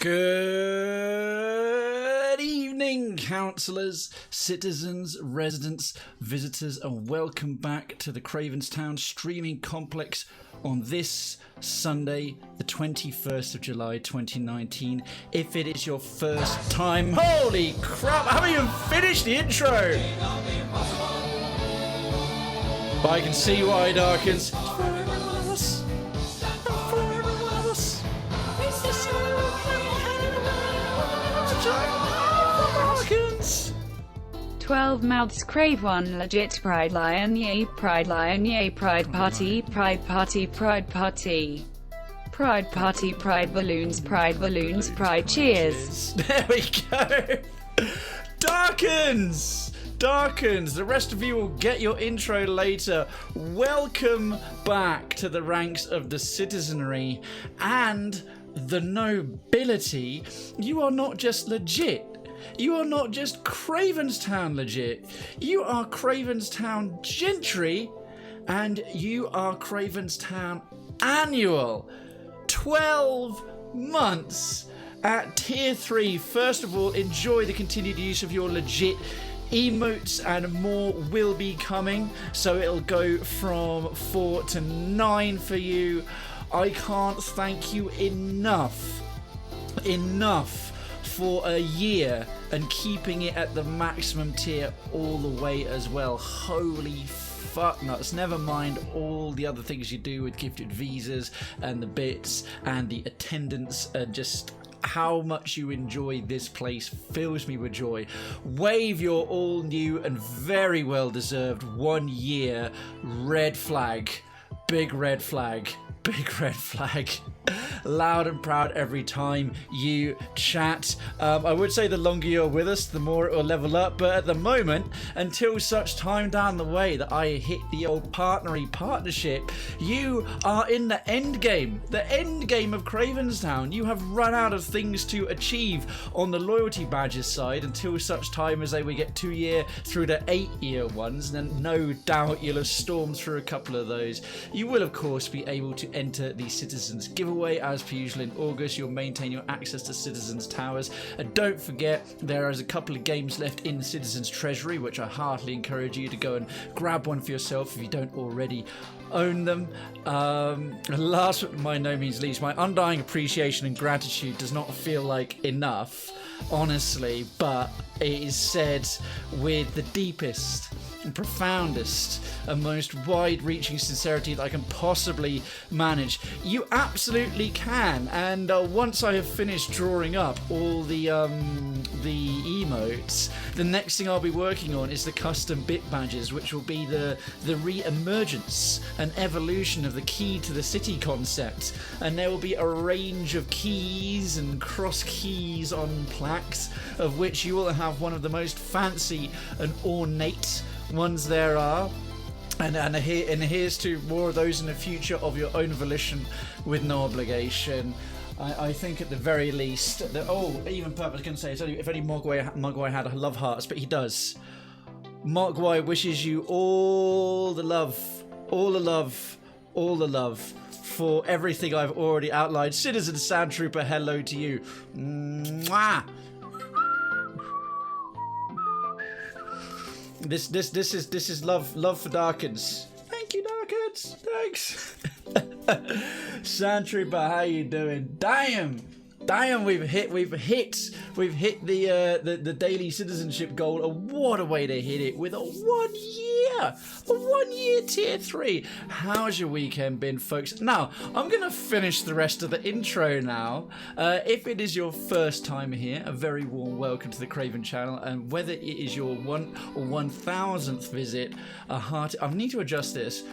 Good evening, councillors, citizens, residents, visitors, and welcome back to the Cravenstown streaming complex on this Sunday, the 21st of July 2019. If it is your first time, holy crap, I haven't even finished the intro! But I can see why, Darkins. It's for every one of us. It's the Darkins. 12 mouths crave one legit pride lion yay pride party pride party pride party pride party pride balloons pride cheers. There we go. Darkins, the rest of you will get your intro later. Welcome back to the ranks of the citizenry and the nobility. You are not just legit. You are not just Cravenstown legit. You are Cravenstown gentry, and you are Cravenstown annual. 12 months at tier 3. First of all, enjoy the continued use of your legit emotes, and more will be coming. So it'll go from 4 to 9 for you. I can't thank you enough for a year and keeping it at the maximum tier all the way as well. Holy fuck nuts. Never mind all the other things you do with gifted visas and the bits and the attendance and just how much you enjoy this place fills me with joy. Wave your all new and very well deserved 1 year red flag. Big red flag. Loud and proud every time you chat. I would say the longer you're with us, the more it will level up, but at the moment, until such time down the way that I hit the old partnership, you are in the end game of Cravenstown. You have run out of things to achieve on the loyalty badges side until such time as we get 2 year through to 8 year ones, and then no doubt you'll have stormed through a couple of those. You will of course be able to enter the Citizens giveaway as per usual in August. You'll maintain your access to Citizens Towers, and don't forget there is a couple of games left in the Citizens Treasury, which I heartily encourage you to go and grab one for yourself if you don't already own them. Last but by no means least, my undying appreciation and gratitude does not feel like enough, honestly, but it is said with the deepest and profoundest and most wide-reaching sincerity that I can possibly manage. You absolutely can, and once I have finished drawing up all the emotes, the next thing I'll be working on is the custom bit badges, which will be the re-emergence and evolution of the key to the city concept, and there will be a range of keys and cross keys on plaques, of which you will have one of the most fancy and ornate ones there are, and here's to more of those in the future of your own volition with no obligation. I think at the very least that, even Purple, I was going to say, if only Mogwai had love hearts, but he does. Mogwai wishes you all the love for everything I've already outlined. Citizen Sand Trooper, hello to you. Mwah! This is love for Darkins. Thank you, Darkins. Thanks. Sand Trooper, how you doing? Damn, we've hit the daily citizenship goal. What a way to hit it with a 1 year tier 3. How's your weekend been, folks? Now, I'm going to finish the rest of the intro now. If it is your first time here, a very warm welcome to the Krayven channel, and whether it is your 1 or 1000th visit, I need to adjust this.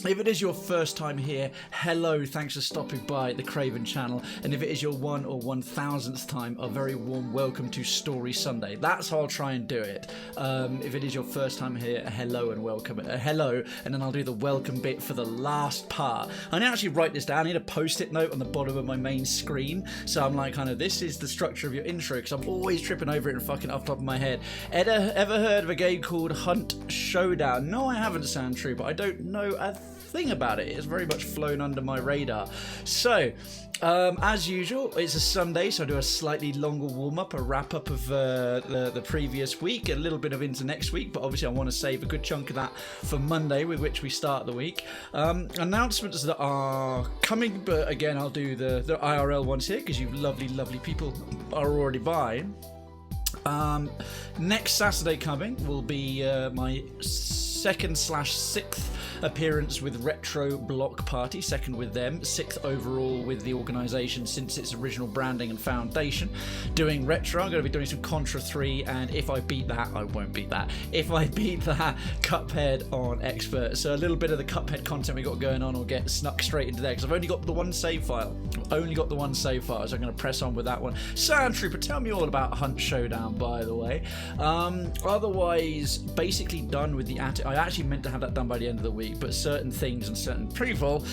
If it is your first time here, hello, thanks for stopping by the Krayven channel. And if it is your 1 or 1000th time, a very warm welcome to Story Sunday. That's how I'll try and do it. If it is your first time here, hello and welcome. Hello, and then I'll do the welcome bit for the last part. I need to actually write this down. I need a post-it note on the bottom of my main screen. So I'm like, this is the structure of your intro, because I'm always tripping over it and fucking off the top of my head. Ever heard of a game called Hunt Showdown? No, I haven't, Sand Trooper. I don't know a thing about it. It's very much flown under my radar. So, as usual, it's a Sunday, so I do a slightly longer warm-up, a wrap-up of the previous week, a little bit of into next week, but obviously I want to save a good chunk of that for Monday, with which we start the week. Announcements that are coming, but again, I'll do the IRL ones here, because you lovely, lovely people are already buying. Next Saturday coming will be my 2nd/6th appearance with Retro Block Party, 2nd with them, 6th overall with the organisation since its original branding and foundation. Doing Retro, I'm going to be doing some Contra 3, and if I beat that, I won't beat that. If I beat that, Cuphead on Expert. So a little bit of the Cuphead content we got going on will get snuck straight into there, because I've only got the one save file. So I'm going to press on with that one. Sand Trooper, tell me all about Hunt Showdown, by the way. Otherwise, basically done with the I actually meant to have that done by the end of the week, but certain things and certain people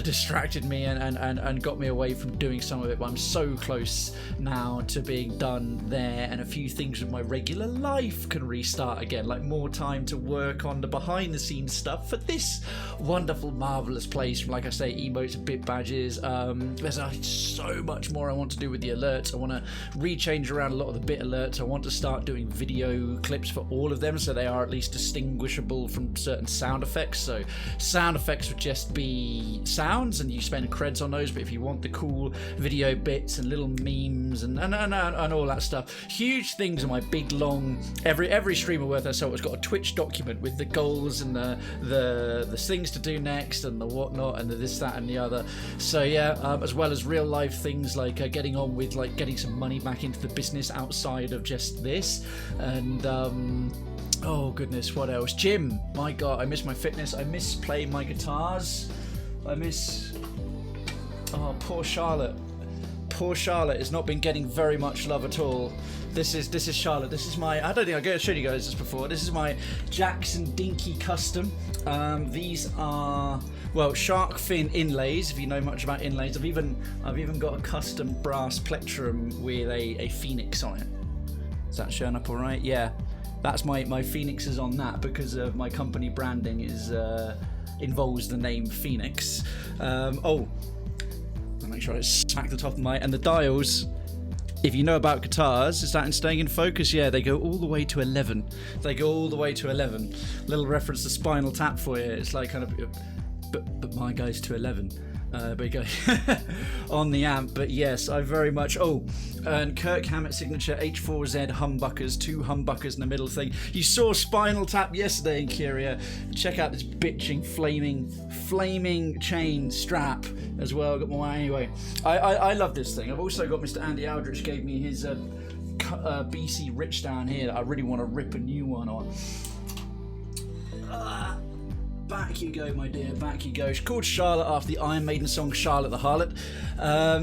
distracted me and got me away from doing some of it. But I'm so close now to being done there, and a few things with my regular life can restart again, like more time to work on the behind the scenes stuff for this wonderful, marvelous place, from, like I say, emotes and bit badges. There's so much more I want to do with the alerts. I want to rechange around a lot of the bit alerts. I want to start doing video clips for all of them, so they are at least distinguishable from certain sound effects. So sound effects would just be sounds, and you spend creds on those, but if you want the cool video bits and little memes and all that stuff, huge things are my big long, every streamer worth their salt has got a Twitch document with the goals and the things to do next and the whatnot and the this, that and the other. So yeah, as well as real life things like getting on with like getting some money back into the business outside of just this, and oh goodness, what else? Gym. My God, I miss my fitness. I miss playing my guitars. I miss... Oh, poor Charlotte. Poor Charlotte has not been getting very much love at all. This is Charlotte. This is my... I don't think I showed you guys this before. This is my Jackson Dinky Custom. These are... well, shark fin inlays, if you know much about inlays. I've even got a custom brass plectrum with a phoenix on it. Is that showing up all right? Yeah. That's my phoenixes on that, because of my company branding is involves the name Phoenix. I'll make sure I smack the top of my... and the dials, if you know about guitars, is that in staying in focus? Yeah, they go all the way to 11. They go all the way to 11. Little reference to Spinal Tap for you. It's like kind of... but my goes to 11. But you go on the amp. But yes, I very much... oh, and Kirk Hammett signature H4Z humbuckers, 2 humbuckers in the middle thing. You saw Spinal Tap yesterday in Curia. Check out this bitching flaming chain strap as well. Got my... anyway, I love this thing. I've also got Mr. Andy Aldrich gave me his BC Rich down here that I really want to rip a new one on. Back you go, my dear, back you go. It's called Charlotte after the Iron Maiden song Charlotte the Harlot.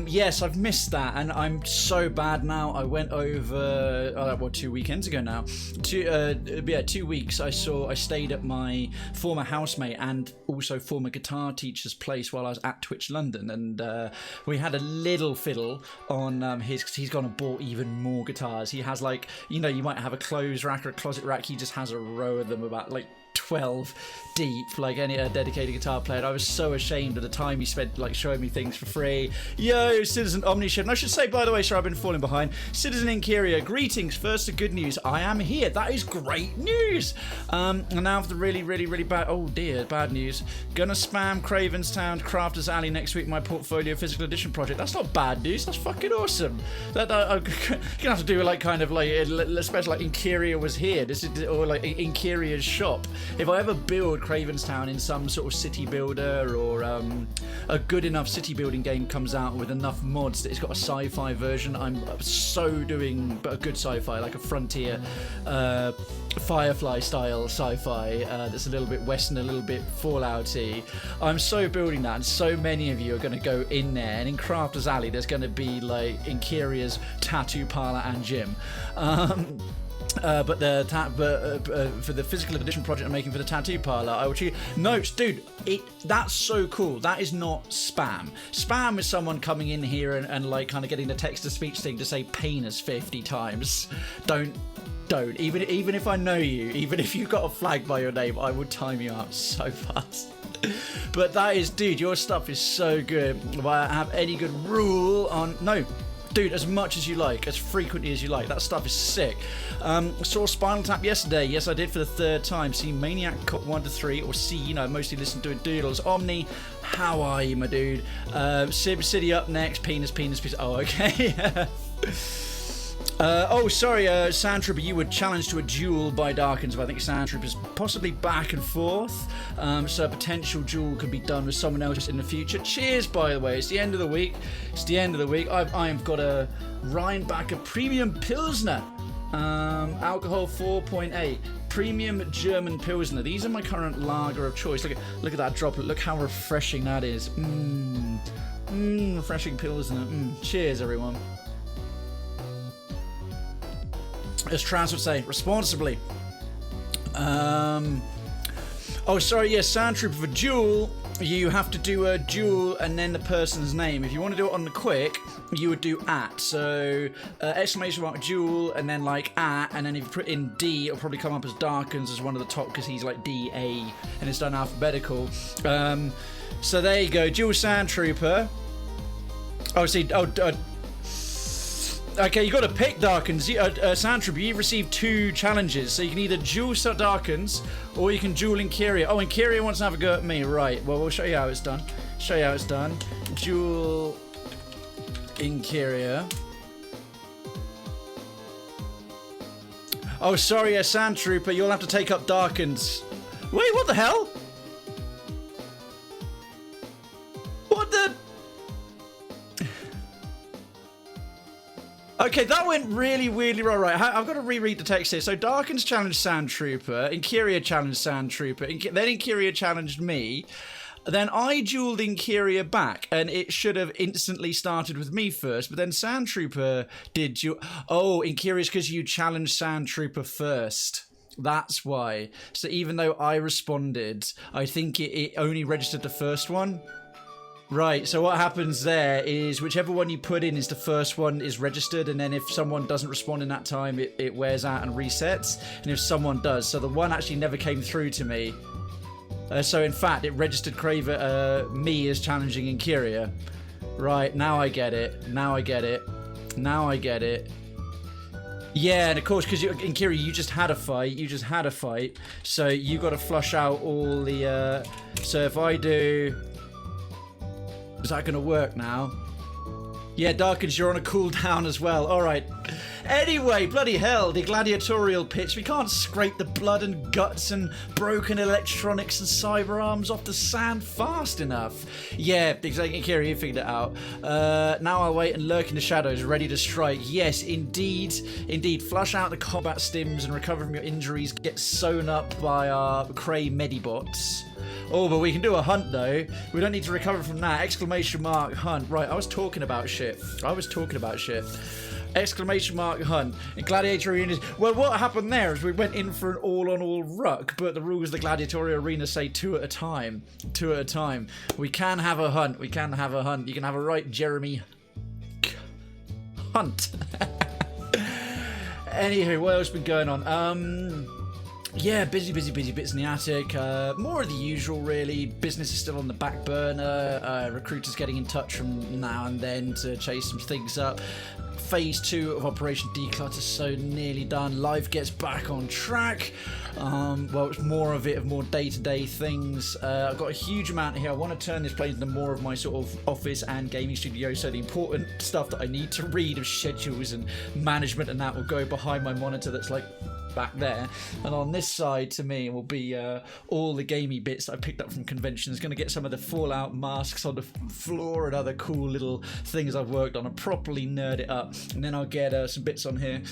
Yes, I've missed that, and I'm so bad now. I went over 2 weekends ago now. 2 weeks. I stayed at my former housemate and also former guitar teacher's place while I was at Twitch London, and we had a little fiddle on his, because he's gone and bought even more guitars. He has, like, you know, you might have a clothes rack or a closet rack. He just has a row of them, about like 12 deep, like any dedicated guitar player. I was so ashamed of the time he spent like showing me things for free. Yo, Citizen Omnishift. And I should say, by the way, sorry, I've been falling behind. Citizen Incuria, greetings. First, the good news. I am here. That is great news. And now for the really, really, really bad, oh dear, bad news. Gonna spam Krayven's Town Crafters Alley next week, my portfolio physical edition project. That's not bad news. That's fucking awesome. That I'm gonna have to do like kind of like, especially like Incuria was here. This is, or like Incuria's shop. If I ever build Krayven's Town in some sort of city builder, or a good enough city building game comes out with enough mods that it's got a sci-fi version, I'm so doing a good sci-fi, like a Frontier Firefly style sci-fi that's a little bit western, a little bit Fallout-y. I'm so building that, and so many of you are going to go in there, and in Crafters Alley there's going to be like Incuria's tattoo parlor and gym. But for the physical edition project I'm making for the tattoo parlor, I will choose notes, dude. That's so cool. That is not spam. Spam is someone coming in here and like kind of getting the text to speech thing to say penis 50 times. Don't. Even if I know you, even if you've got a flag by your name, I would time you out so fast. But that is, dude, your stuff is so good. If I have any good rule on... No, dude, as much as you like, as frequently as you like. That stuff is sick. Saw Spinal Tap yesterday. Yes, I did for the 3rd time. See Maniac Cop 1 to 3, or see, you know, mostly listen to Doodles. Omni, how are you, my dude? Civ City up next. Penis. Oh, okay. Oh, sorry, Sandtrooper, you were challenged to a duel by Darkins, but I think Sandtrooper's possibly back and forth, so a potential duel could be done with someone else in the future. Cheers, by the way. It's the end of the week. I've got a Rheinbacher Premium Pilsner, alcohol 4.8, Premium German Pilsner. These are my current lager of choice. Look at that droplet. Look how refreshing that is. Refreshing Pilsner. Cheers, everyone. As Trans would say, responsibly. Oh, sorry, yes, Sandtrooper for duel. You have to do a duel and then the person's name. If you want to do it on the quick, you would do @ so exclamation mark duel and then like @ and then if you put in D, it'll probably come up as Darkins as one of the top because he's like DA and it's done alphabetical. So there you go, duel Sandtrooper. Oh, see, okay, you got to pick Darkins. Sandtrooper, you've received 2 challenges, so you can either duel Darkins or you can duel Inkyria. Oh, Inkyria wants to have a go at me, right? Well, we'll show you how it's done. Duel Inkyria. Oh, sorry, Sandtrooper, you'll have to take up Darkins. Wait, what the hell? What the? Okay, that went really weirdly wrong. Right, I've got to reread the text here. So Darkins challenged Sandtrooper, Inkyria challenged Sandtrooper, then Inkyria challenged me. Then I dueled Inkyria back, and it should have instantly started with me first, but then Sandtrooper did duel. Oh, Inkyria's because you challenged Sandtrooper first. That's why. So even though I responded, I think it only registered the first one. Right, so what happens there is whichever one you put in is the first one is registered, and then if someone doesn't respond in that time, it wears out and resets, and if someone does, so the one actually never came through to me. So in fact, it registered Krayven, me as challenging Inkyria. Right, now I get it. Yeah, and of course, because Inkyria, you just had a fight, so you got to flush out all the, so if I do... Is that going to work now? Yeah, Darkins, you're on a cooldown as well. All right. Anyway, bloody hell, the gladiatorial pitch. We can't scrape the blood and guts and broken electronics and cyber arms off the sand fast enough. Yeah, exactly. Kiri, you figured it out. Now I'll wait and lurk in the shadows, ready to strike. Yes, indeed. Indeed. Flush out the combat stims and recover from your injuries. Get sewn up by our Cray Medibots. Oh, but we can do a hunt, though. We don't need to recover from that. Exclamation mark hunt. Right, I was talking about shit. Exclamation mark hunt. In Gladiator Arena. Well, what happened there is we went in for an all-on-all ruck, but the rules of the Gladiatorial Arena say 2 at a time. 2 at a time. We can have a hunt. You can have a right Jeremy hunt. Anywho, what else been going on? Yeah, busy bits in the attic. More of the usual, really. Business is still on the back burner. Recruiters getting in touch from now and then to chase some things up. Phase 2 of Operation Declutter so nearly done. Life gets back on track. Well, it's more day-to-day things. I've got a huge amount here. I want to turn this place into more of my sort of office and gaming studio, so the important stuff that I need to read of schedules and management and that will go behind my monitor that's like back there, and on this side to me will be all the gamey bits that I picked up from conventions. Going to get some of the Fallout masks on the floor and other cool little things I've worked on and properly nerd it up, and then I'll get some bits on here.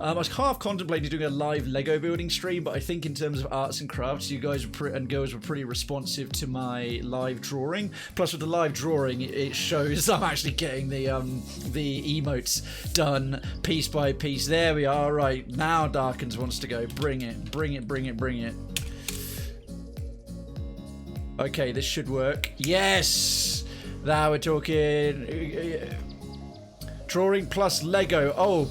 I was half contemplating doing a live Lego building stream, but I think in terms of arts and crafts, you guys and girls were pretty responsive to my live drawing. Plus with the live drawing, it shows I'm actually getting the emotes done piece by piece. There we are. Right, now Darkins wants to go. Bring it. Okay, this should work. Yes! Now we're talking. Drawing plus Lego. Oh,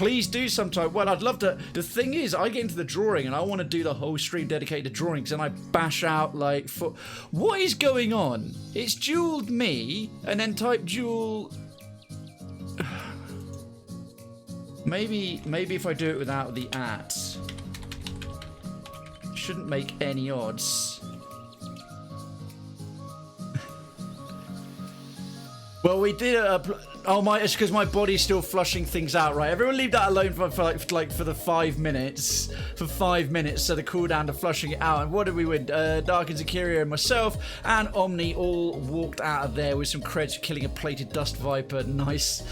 please do sometime. Well, I'd love to. The thing is, I get into the drawing and I want to do the whole stream dedicated to drawings, and I bash out like what is going on? It's jeweled me and then type jewel. Maybe if I do it without the @ shouldn't make any odds. Well, we did it's because my body's still flushing things out, right? Everyone leave that alone for the 5 minutes. For 5 minutes, so the cooldown to flushing it out. And what did we win? Dark and Zakiria and myself and Omni all walked out of there with some creds for killing a plated dust viper. Nice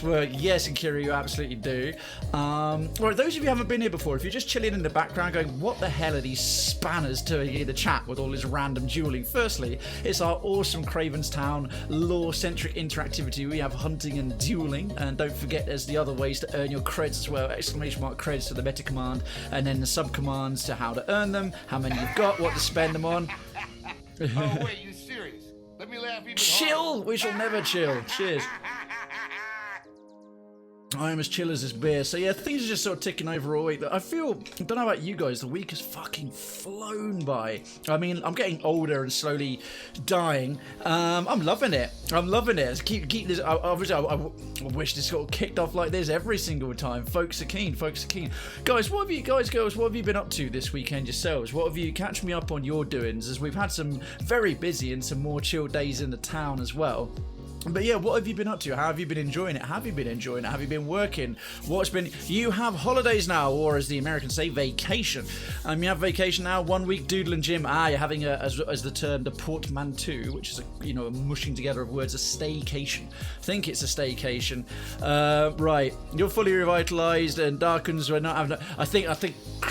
work. Yes, Zakiria, you absolutely do. Right, those of you who haven't been here before, if you're just chilling in the background going, what the hell are these spanners doing in the chat with all this random dueling? Firstly, it's our awesome Krayven's Town lore-centric interactivity. We have hunting and dueling, and don't forget there's the other ways to earn your creds as well. ! Creds to the meta command, and then the sub commands to how to earn them, how many you've got, what to spend them on. Oh wait, you serious? Let me laugh even Chill! harder. We shall never chill. Cheers. I am as chill as this beer. So yeah, things are just sort of ticking over all week. I feel, I don't know about you guys, the week has fucking flown by. I mean, I'm getting older and slowly dying. I'm loving it. Keep this. Obviously, I wish this got kicked off like this every single time. Folks are keen. Guys, what have you guys, girls, what have you been up to this weekend yourselves? What have you, catch me up on your doings, as we've had some very busy and some more chill days in the town as well. But yeah, what have you been up to? How have you been enjoying it? Have you been working? You have holidays now, or as the Americans say, vacation. You have vacation now, 1 week doodle and gym. You're having as the term, the portmanteau, which is a mushing together of words, a staycation. I think it's a staycation. Right, you're fully revitalized, and Darkens, we're not having. I think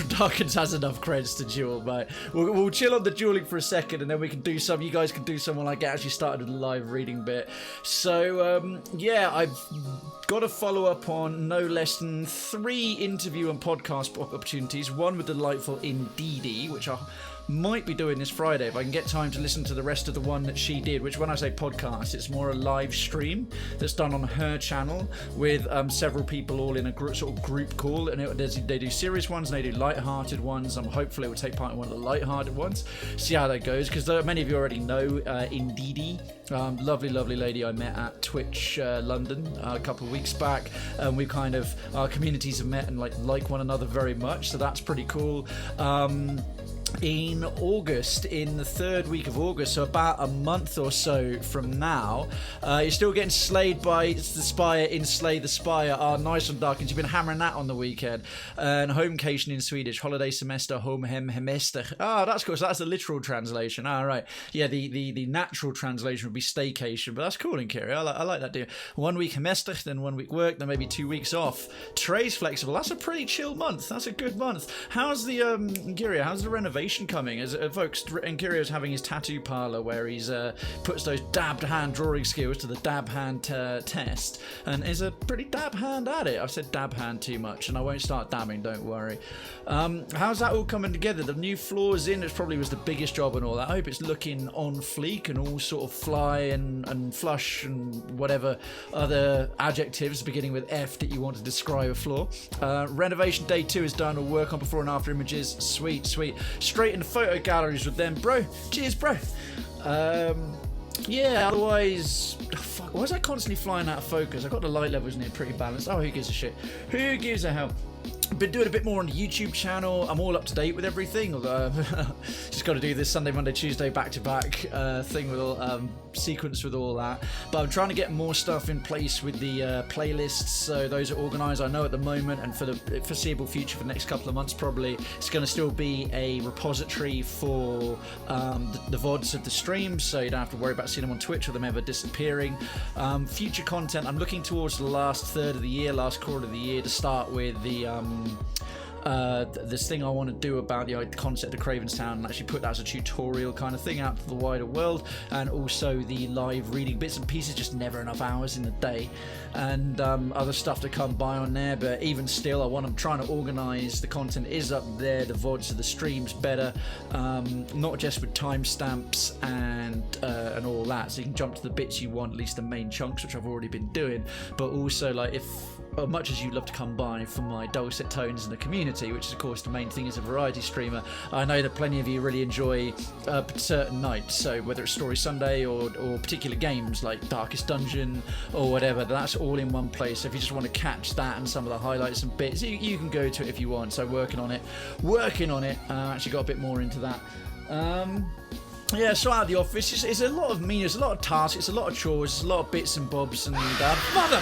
Darkens has enough creds to duel, but we'll chill on the dueling for a second, and then we can do some. You guys can do some when I get actually started with the live reading bit. So, yeah, I've got to follow up on no less than 3 interview and podcast opportunities. One with the delightful Indeedee, which I might be doing this Friday if I can get time to listen to the rest of the one that she did, which when I say podcast, it's more a live stream that's done on her channel with several people all in a sort of group call, and they do serious ones and they do light-hearted ones. Hopefully we'll take part in one of the light-hearted ones, see how that goes, because many of you already know Indeedee. Lovely lady I met at Twitch London a couple of weeks back, and we our communities have met and like one another very much, so that's pretty cool. In August, in the 3rd week of August, so about a month or so from now, you're still getting slayed by the Spire in Slay the Spire. Nice one, Darkins. You've been hammering that on the weekend. And homecation in Swedish, holiday semester, home hem hemester. That's cool. So that's the literal translation. Right. Yeah, the natural translation would be staycation, but that's cool in Kyria. I like that deal. 1 week hemester, then 1 week work, then maybe 2 weeks off. Trey's flexible. That's a pretty chill month. That's a good month. How's the Kyria? How's the renovation coming? As folks, Enkirio's having his tattoo parlor where he's puts those dabbed hand drawing skills to the dab hand test, and is a pretty dab hand at it. I've said dab hand too much, and I won't start dabbing, don't worry. How's that all coming together? The new floors in, it probably was the biggest job and all that. I hope it's looking on fleek and all sort of fly and flush and whatever other adjectives beginning with F that you want to describe a floor. Renovation day 2 is done. We'll work on before and after images. Sweet. Straight into photo galleries with them, bro. Cheers, bro. Yeah, otherwise, fuck, why is I constantly flying out of focus? I got the light levels near pretty balanced. Who gives a shit? Who gives a hell? Been doing a bit more on the YouTube channel. I'm all up to date with everything. Just got to do this Sunday, Monday, Tuesday back-to-back thing with all sequence with all that. But I'm trying to get more stuff in place with the playlists. So those are organised. I know at the moment, and for the foreseeable future, for the next couple of months probably, it's going to still be a repository for the VODs of the streams. So you don't have to worry about seeing them on Twitch or them ever disappearing. Future content, I'm looking towards the last third of the year, last quarter of the year, to start with this thing I want to do about the concept of Krayven's Town, and actually put that as a tutorial kind of thing out to the wider world, and also the live reading bits and pieces. Just never enough hours in the day, and other stuff to come by on there. But even still, I'm trying to organise the content is up there, the VODs of the streams better, not just with timestamps and all that, so you can jump to the bits you want, at least the main chunks, which I've already been doing, but also like if much as you love to come by for my dulcet tones in the community, which is of course the main thing as a variety streamer, I know that plenty of you really enjoy certain nights, so whether it's Story Sunday or particular games like Darkest Dungeon or whatever, that's all in one place. So if you just want to catch that and some of the highlights and bits, you can go to it if you want. So working on it. Actually got a bit more into that. Yeah, so out of the office, it's a lot of meanness, a lot of tasks, it's a lot of chores, it's a lot of bits and bobs, and mother.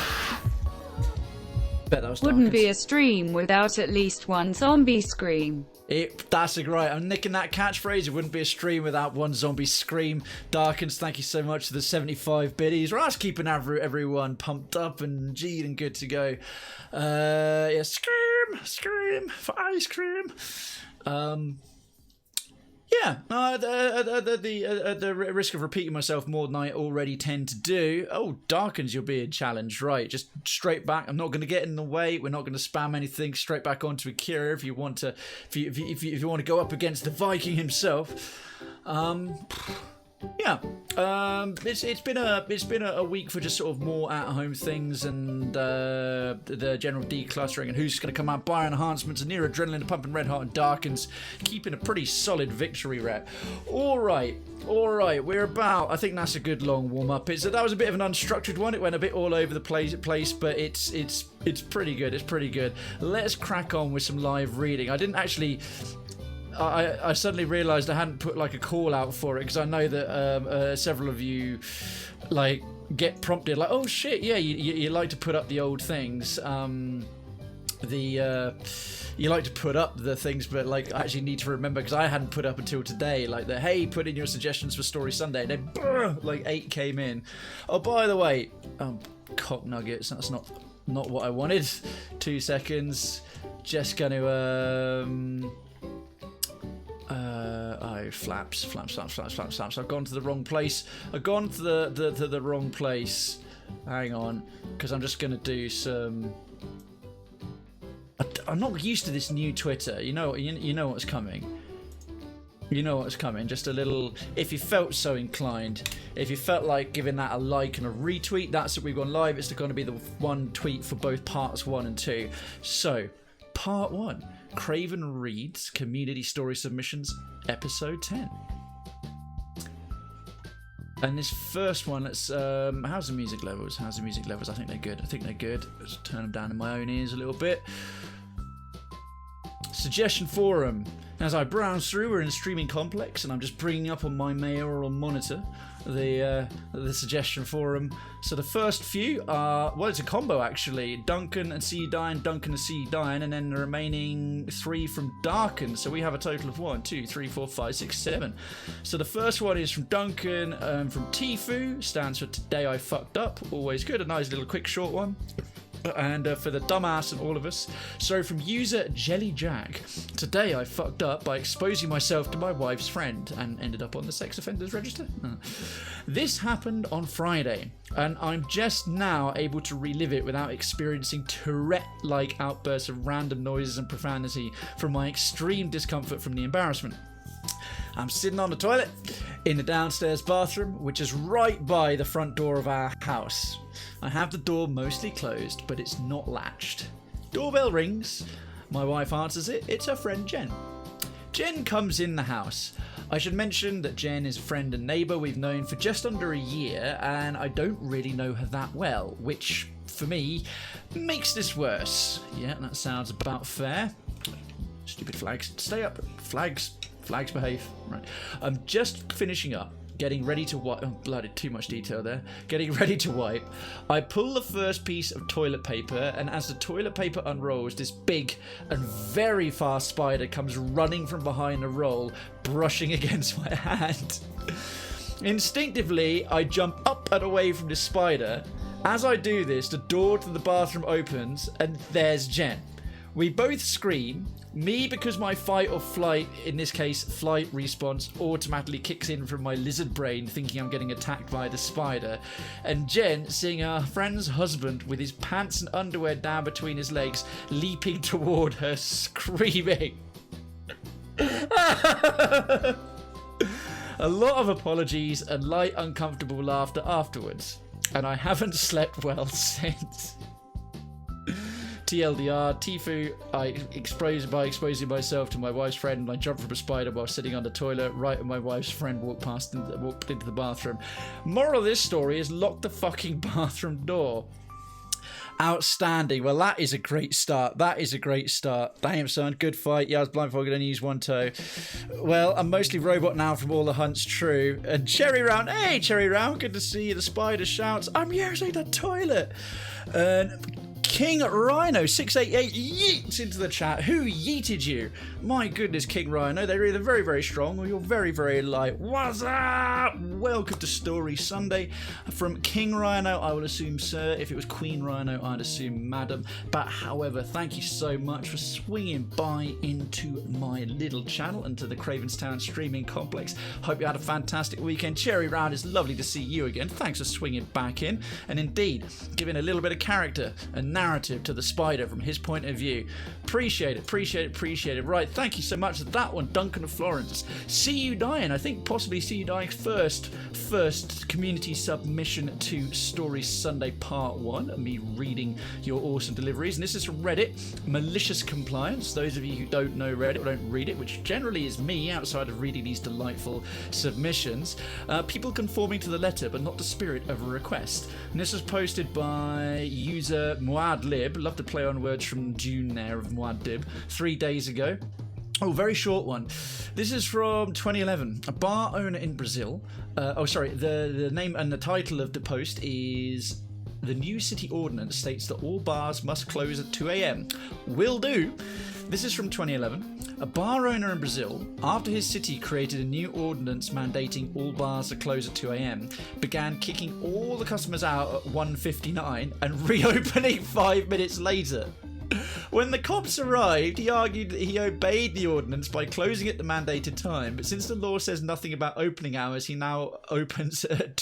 Bet that was Wouldn't Darkins. be a stream without at least one zombie scream. That's right. I'm nicking that catchphrase. It wouldn't be a stream without one zombie scream. Darkins, thank you so much for the 75 biddies. Right, keeping everyone pumped up and G'd and good to go. Yeah, scream for ice cream. Yeah, at the risk of repeating myself more than I already tend to do. Oh, Darkins, you're being challenged, right? Just straight back. I'm not going to get in the way. We're not going to spam anything. Straight back onto Akira if you want to. If you want to go up against the Viking himself. Yeah, it's been a week for just sort of more at-home things and the general decluttering and who's going to come out, Bio Enhancements, and Near Adrenaline, Pumping Red Heart, and Darkins, keeping a pretty solid victory rep. All right, we're about. I think that's a good long warm-up. That was a bit of an unstructured one. It went a bit all over the place, but it's pretty good. It's pretty good. Let's crack on with some live reading. I didn't actually. I suddenly realised I hadn't put like a call out for it because I know that several of you like get prompted like, oh shit, yeah, you like to put up the old things, you like to put up the things, but like I actually need to remember because I hadn't put up until today, like the hey, put in your suggestions for Story Sunday, and then brr, like 8 came in. Oh, by the way, cock nuggets, that's not what I wanted. 2 seconds, just gonna flaps. I've gone to the wrong place. I've gone to the wrong place. Hang on, because I'm just gonna do some. I'm not used to this new Twitter. You know what's coming. You know what's coming. Just a little. If you felt so inclined, if you felt like giving that a like and a retweet, that's what we've gone live. It's going to be the one tweet for both parts 1 and 2. So, part 1. Krayven reads Community Story Submissions, episode 10. And this first one, let's how's the music levels? I think they're good. Let's turn them down in my own ears a little bit. Suggestion forum. As I browse through, we're in a streaming complex, and I'm just bringing up on my mayoral monitor the suggestion forum. So the first few are, well, it's a combo actually. Duncan and C Dine, and then the remaining 3 from Darken. So we have a total of 1, 2, 3, 4, 5, 6, 7. So the first one is from Duncan, from Tifu, stands for Today I Fucked Up. Always good, a nice little quick short one. And for the dumbass and all of us. So from user Jelly Jack, today I fucked up by exposing myself to my wife's friend and ended up on the sex offenders register. This happened on Friday, and I'm just now able to relive it without experiencing Tourette-like outbursts of random noises and profanity from my extreme discomfort from the embarrassment. I'm sitting on the toilet in the downstairs bathroom, which is right by the front door of our house. I have the door mostly closed, but it's not latched. Doorbell rings. My wife answers it. It's her friend Jen. Jen comes in the house. I should mention that Jen is a friend and neighbour we've known for just under a year, and I don't really know her that well, which, for me, makes this worse. Yeah, that sounds about fair. Stupid flags. Stay up. Flags behave. Right. I'm just finishing up, getting ready to wipe. Oh, bloody, too much detail there. Getting ready to wipe. I pull the first piece of toilet paper, and as the toilet paper unrolls, this big and very fast spider comes running from behind the roll, brushing against my hand. Instinctively, I jump up and away from the spider. As I do this, the door to the bathroom opens, and there's Jen. We both scream, me because my fight or flight, in this case flight response, automatically kicks in from my lizard brain thinking I'm getting attacked by the spider, and Jen seeing her friend's husband with his pants and underwear down between his legs leaping toward her screaming. A lot of apologies and light uncomfortable laughter afterwards, and I haven't slept well since. TLDR, Tifu, by exposing myself to my wife's friend, I jumped from a spider while sitting on the toilet right when my wife's friend walked into the bathroom. Moral of this story is lock the fucking bathroom door. Outstanding. Well, that is a great start. That is a great start. Damn, son. Good fight. Yeah, I was blindfolded and use one toe. Well, I'm mostly robot now from all the hunts. True. And Cherry Round. Hey, Cherry Round. Good to see you. The spider shouts, I'm using the toilet. And King Rhino 688 yeets into the chat. Who yeeted you? My goodness, King Rhino. They're either very, very strong or you're very, very light. What's up? Welcome to Story Sunday. From King Rhino, I will assume sir. If it was Queen Rhino, I'd assume madam. But however, thank you so much for swinging by into my little channel and to the Cravenstown streaming complex. Hope you had a fantastic weekend. Cherry Round, it's lovely to see you again. Thanks for swinging back in. And indeed, giving a little bit of character and narrative to the spider from his point of view. Appreciate it, appreciate it, appreciate it. Right, thank you so much for that one, Duncan of Florence. See You Dying, I think possibly See You Dying first community submission to Story Sunday Part 1, and me reading your awesome deliveries. And this is from Reddit, MaliciousCompliance. Those of you who don't know Reddit or don't read it, which generally is me outside of reading these delightful submissions, people conforming to the letter but not the spirit of a request. And this was posted by user Muad'Lib, love to play on words from June there of Muad'Lib, 3 days ago. Oh, very short one. This is from 2011. A bar owner in Brazil. The name and the title of the post is The New City Ordinance states that all bars must close at 2 a.m. Will do. This is from 2011. A bar owner in Brazil, after his city created a new ordinance mandating all bars to close at 2 a.m, began kicking all the customers out at 1:59 and reopening 5 minutes later. When the cops arrived, he argued that he obeyed the ordinance by closing at the mandated time, but since the law says nothing about opening hours, he now opens at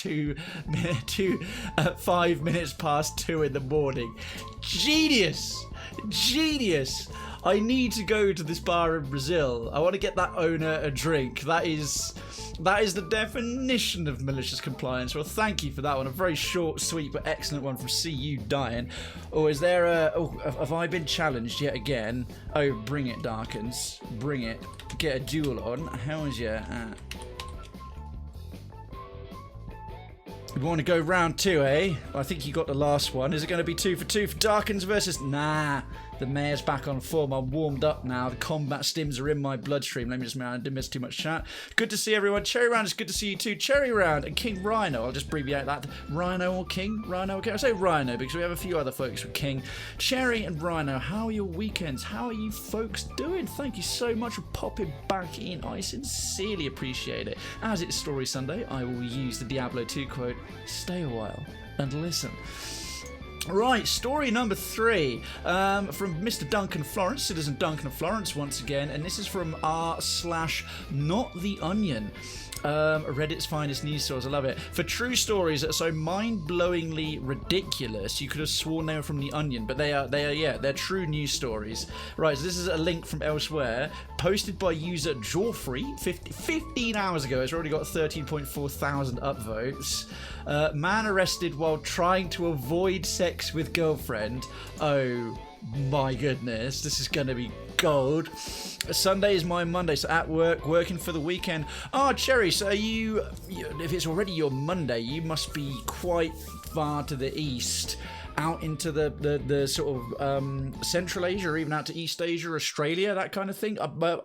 5 minutes past 2 in the morning. Genius! Genius! I need to go to this bar in Brazil. I want to get that owner a drink. That is the definition of malicious compliance. Well, thank you for that one. A very short, sweet, but excellent one from See You Dying. Or is there a... Oh, have I been challenged yet again? Oh, bring it, Darkens. Bring it. Get a duel on. How is your... We want to go round 2, eh? I think you got the last one. Is it going to be 2 for 2 for Darkens versus... Nah. The mayor's back on form. I'm warmed up now. The combat stims are in my bloodstream. Let me just... I didn't miss too much chat. Good to see everyone. Cherry Round, it's good to see you too. Cherry Round and King Rhino. I'll just abbreviate that. Rhino or King? Rhino or King? I say Rhino because we have a few other folks with King. Cherry and Rhino, how are your weekends? How are you folks doing? Thank you so much for popping back in. I sincerely appreciate it. As it's Story Sunday, I will use the Diablo 2 quote, stay a while and listen. Right, story number 3 from Mr. Duncan Florence, Citizen Duncan of Florence once again, and this is from r/NotTheOnion. Reddit's finest news source, I love it. For true stories that are so mind-blowingly ridiculous, you could have sworn they were from The Onion, but they're true news stories. Right, so this is a link from elsewhere, posted by user Joffrey 15 hours ago. It's already got 13.4 thousand upvotes. Man arrested while trying to avoid sex with girlfriend. Oh my goodness, this is going to be gold. Sunday is my Monday, so at work, working for the weekend. Cherry, so if it's already your Monday, you must be quite far to the east, out into the sort of Central Asia, or even out to East Asia, Australia, that kind of thing.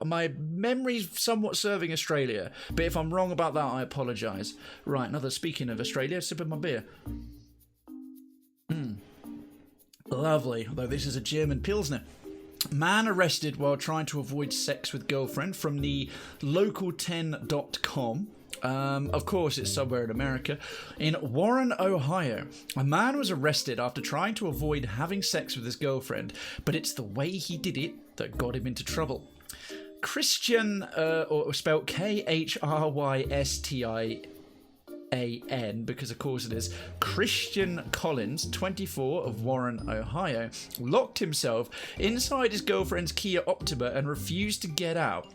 My memory's somewhat serving Australia, but if I'm wrong about that, I apologise. Right, speaking of Australia, sipping my beer. Lovely, although this is a German Pilsner. Man arrested while trying to avoid sex with girlfriend, from the local10.com. Of course, it's somewhere in America. In Warren, Ohio, a man was arrested after trying to avoid having sex with his girlfriend, but it's the way he did it that got him into trouble. Christian, or spelled Krystin, because of course it is, Christian Collins, 24, of Warren, Ohio, locked himself inside his girlfriend's Kia Optima and refused to get out.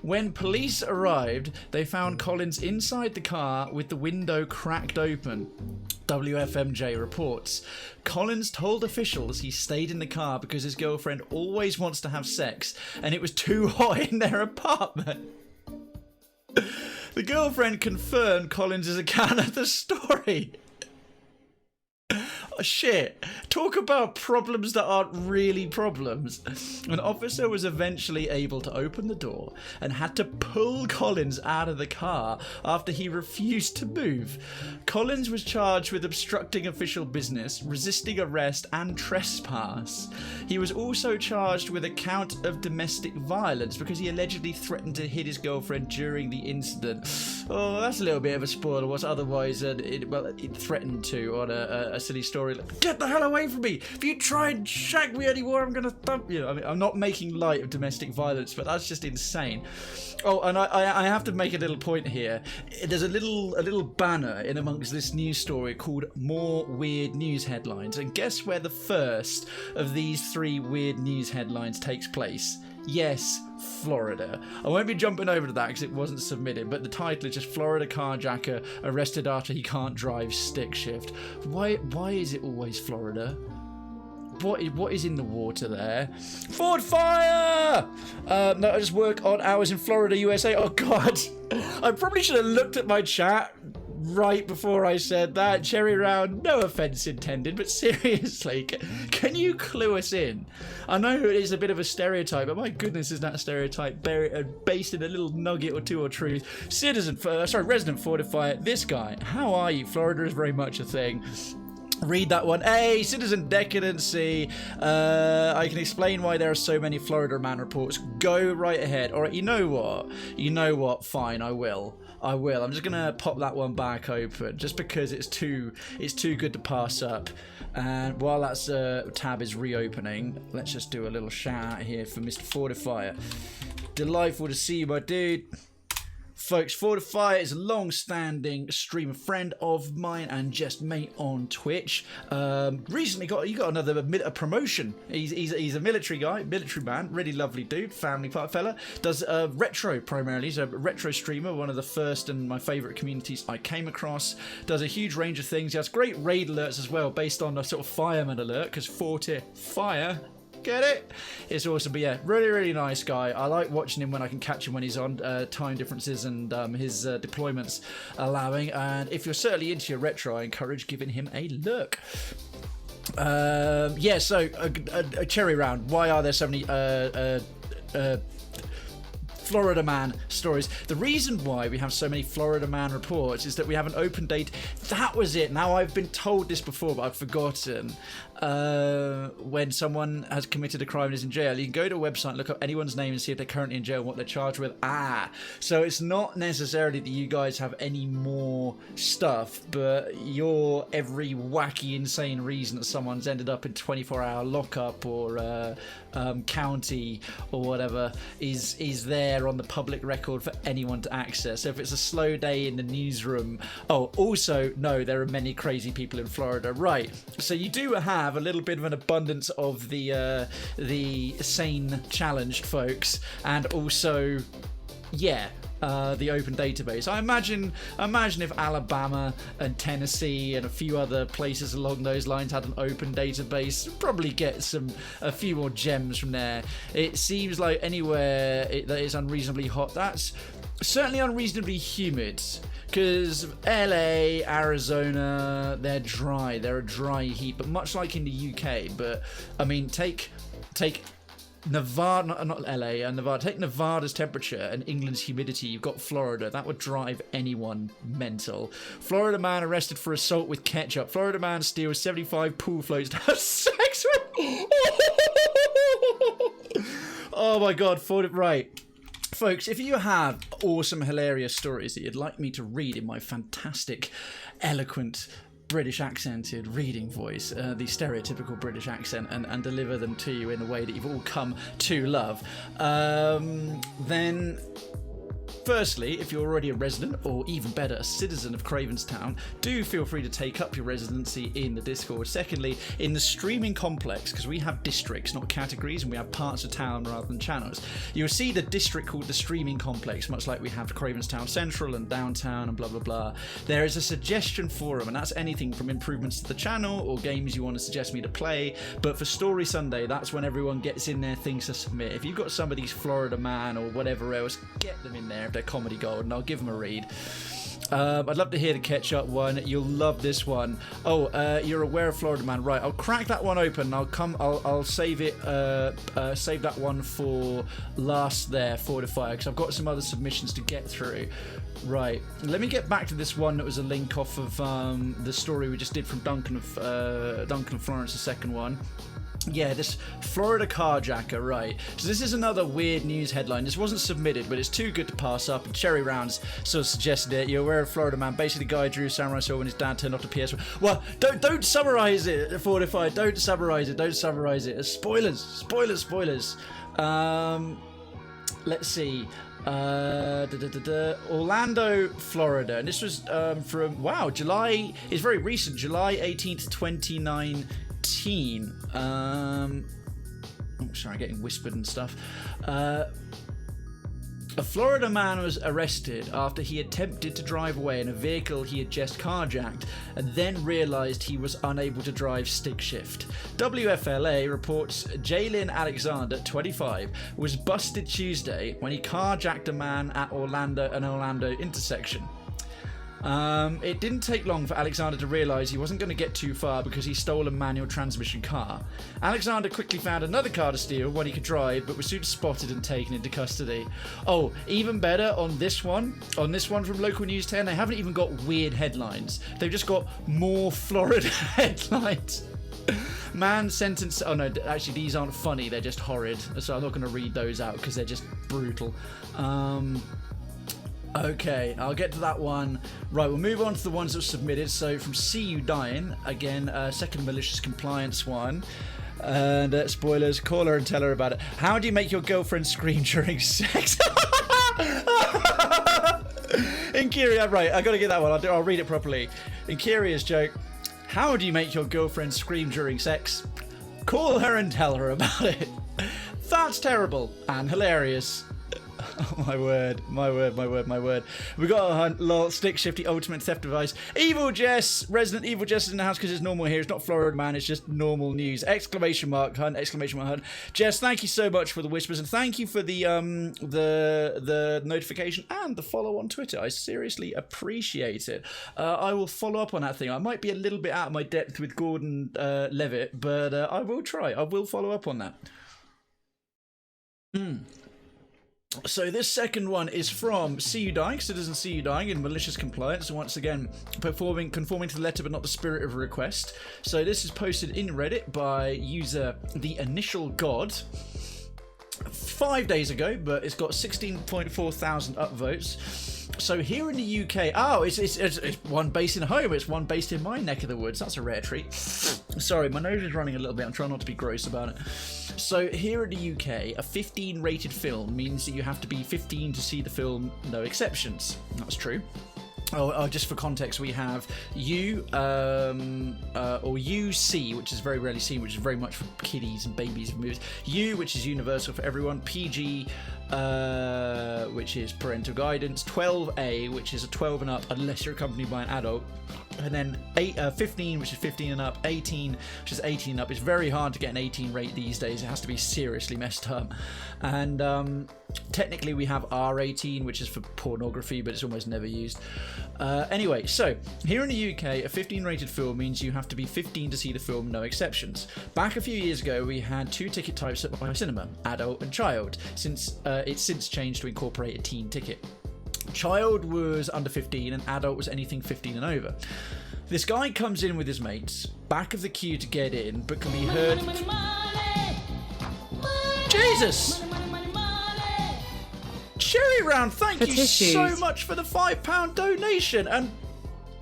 When police arrived, they found Collins inside the car with the window cracked open. WFMJ reports. Collins told officials he stayed in the car because his girlfriend always wants to have sex and it was too hot in their apartment. The girlfriend confirmed Collins' account of the story. Oh, shit. Talk about problems that aren't really problems. An officer was eventually able to open the door and had to pull Collins out of the car after he refused to move. Collins was charged with obstructing official business, resisting arrest, and trespass. He was also charged with a count of domestic violence because he allegedly threatened to hit his girlfriend during the incident. Oh, that's a little bit of a spoiler. What's otherwise it threatened to on a silly story. Like, get the hell away from me! If you try and shag me anymore, I'm gonna thump you. I mean, I'm not making light of domestic violence, but that's just insane. Oh, and I have to make a little point here. There's a little banner in amongst this news story called More Weird News Headlines, and guess where the first of these 3 weird news headlines takes place? Yes, Florida. I won't be jumping over to that because it wasn't submitted, but the title is just Florida carjacker arrested after he can't drive stick shift. Why is it always Florida? What is in the water there? Ford fire! No, I just work odd hours in Florida, USA. Oh God, I probably should have looked at my chat right before I said that. Cherry Round, no offense intended, but seriously, can you clue us in? I know it is a bit of a stereotype, but my goodness, is that a stereotype based in a little nugget or two of truth? Resident Fortifier, this guy, how are you? Florida is very much a thing. Read that one. Hey, Citizen Decadency. I can explain why there are so many Florida Man reports. Go right ahead. All right, you know what? Fine, I will. I'm just gonna pop that one back open just because it's too good to pass up. And while that tab is reopening, let's just do a little shout out here for Mr. Fortifier. Delightful to see you, my dude. Folks, Fortifier is a long-standing streamer friend of mine and just mate on Twitch. Recently got another promotion. He's a military guy, military man, really lovely dude, family part fella. Does retro primarily. He's a retro streamer, one of the first and my favourite communities I came across. Does a huge range of things. He has great raid alerts as well, based on a sort of fireman alert, because Forti fire. Get it? It's awesome. But yeah, really nice guy. I like watching him when I can catch him when he's on, time differences and his deployments allowing. And if you're certainly into your retro, I encourage giving him a look. Yeah, so a cherry round. Why are there so many Florida Man stories? The reason why we have so many Florida Man reports is that we have an open date. That was it. Now, I've been told this before, but I've forgotten. When someone has committed a crime and is in jail, you can go to a website, look up anyone's name and see if they're currently in jail and what they're charged with. So it's not necessarily that you guys have any more stuff, but your every wacky, insane reason that someone's ended up in 24-hour lockup or county or whatever is there on the public record for anyone to access. So if it's a slow day in the newsroom, also no, there are many crazy people in Florida, right? So you do have a little bit of an abundance of the sane challenged folks, and also the open database. I imagine if Alabama and Tennessee and a few other places along those lines had an open database, probably get a few more gems from there. It seems like anywhere that is unreasonably hot, that's certainly unreasonably humid. Because LA, Arizona, they're dry. They're a dry heat, but much like in the UK. But I mean, take Nevada, not LA, Nevada. Take Nevada's temperature and England's humidity. You've got Florida. That would drive anyone mental. Florida man arrested for assault with ketchup. Florida man steals 75 pool floats to have sex with. Oh my God, right. Folks, if you have awesome, hilarious stories that you'd like me to read in my fantastic, eloquent, British accented reading voice, the stereotypical British accent, and deliver them to you in a way that you've all come to love, then Firstly, if you're already a resident, or even better, a citizen of Cravenstown, do feel free to take up your residency in the Discord. Secondly, in the streaming complex, because we have districts, not categories, and we have parts of town rather than channels, you'll see the district called the streaming complex, much like we have Cravenstown Central and Downtown and blah blah blah. There is a suggestion forum, and that's anything from improvements to the channel or games you want to suggest me to play. But for Story Sunday, that's when everyone gets in their things to submit. If you've got somebody's FloridaMan or whatever else, get them in there if they're comedy gold, and I'll give them a read. I'd love to hear the catch-up one. You'll love this one. Oh, you're aware of FloridaMan, right? I'll crack that one open. I'll save it. Save that one for last there, Fortifier, because I've got some other submissions to get through. Right. Let me get back to this one that was a link off of the story we just did from Duncan of Florence, the second one. Yeah, this Florida carjacker, right. So this is another weird news headline. This wasn't submitted, but it's too good to pass up. And Cherry Rounds sort of suggested it. You're aware of FloridaMan. Basically, the guy drew Samurai Sword when his dad turned off the PS1. Well, don't summarize it, Fortified. Don't summarize it. Spoilers. Let's see. Orlando, Florida. And this was from, wow, July. It's very recent. July 18th, 2019. Oh, sorry, getting whispered and stuff. A Florida man was arrested after he attempted to drive away in a vehicle he had just carjacked and then realised he was unable to drive stick shift. WFLA reports Jalen Alexander, 25, was busted Tuesday when he carjacked a man at an Orlando intersection. It didn't take long for Alexander to realise he wasn't going to get too far because he stole a manual transmission car. Alexander quickly found another car to steal, one he could drive, but was soon spotted and taken into custody. Oh, even better, on this one from Local News 10, they haven't even got weird headlines. They've just got more Florida headlines. Man sentenced... Oh no, actually these aren't funny, they're just horrid. So I'm not going to read those out because they're just brutal. Okay, I'll get to that one. Right, we'll move on to the ones that were submitted. So from See You Dying, again, second malicious compliance one. And spoilers, call her and tell her about it. How do you make your girlfriend scream during sex? In Kyria, right, I gotta get that one. I'll read it properly. In Kyria's joke, how do you make your girlfriend scream during sex? Call her and tell her about it. That's terrible and hilarious. Oh, my word. We got a hunt, lol, stick shifty, ultimate theft device. Evil Jess, Resident Evil Jess is in the house because it's normal here. It's not FloridaMan, it's just normal news. Exclamation mark hunt, exclamation mark hunt. Jess, thank you so much for the whispers and thank you for the notification and the follow on Twitter. I seriously appreciate it. I will follow up on that thing. I might be a little bit out of my depth with Gordon Levitt, but I will try. I will follow up on that. So this second one is from See You Dying, Citizen See You Dying in Malicious Compliance, once again conforming to the letter but not the spirit of a request. So this is posted in Reddit by user The Initial God 5 days ago, but it's got 16.4 thousand upvotes. So here in the UK, it's one based in home, it's one based in my neck of the woods. That's a rare treat. Sorry, my nose is running a little bit. I'm trying not to be gross about it. So here in the UK, a 15 rated film means that you have to be 15 to see the film, no exceptions. That's true. Oh, just for context, we have U, or UC, which is very rarely seen, which is very much for kiddies and babies and movies. U, which is universal for everyone. PG, which is parental guidance. 12A, which is a 12 and up, unless you're accompanied by an adult. And then 15, which is 15 and up. 18, which is 18 and up. It's very hard to get an 18 rate these days. It has to be seriously messed up. And technically we have R18, which is for pornography, but it's almost never used. Anyway, so here in the UK, a 15 rated film means you have to be 15 to see the film, no exceptions. Back a few years ago, we had two ticket types at my cinema, adult and child, since it's since changed to incorporate a teen ticket. Child was under 15 and adult was anything 15 and over. This guy comes in with his mates, back of the queue to get in, but can be heard... Jesus! Cherry Round, thank you so much for the £5 donation, and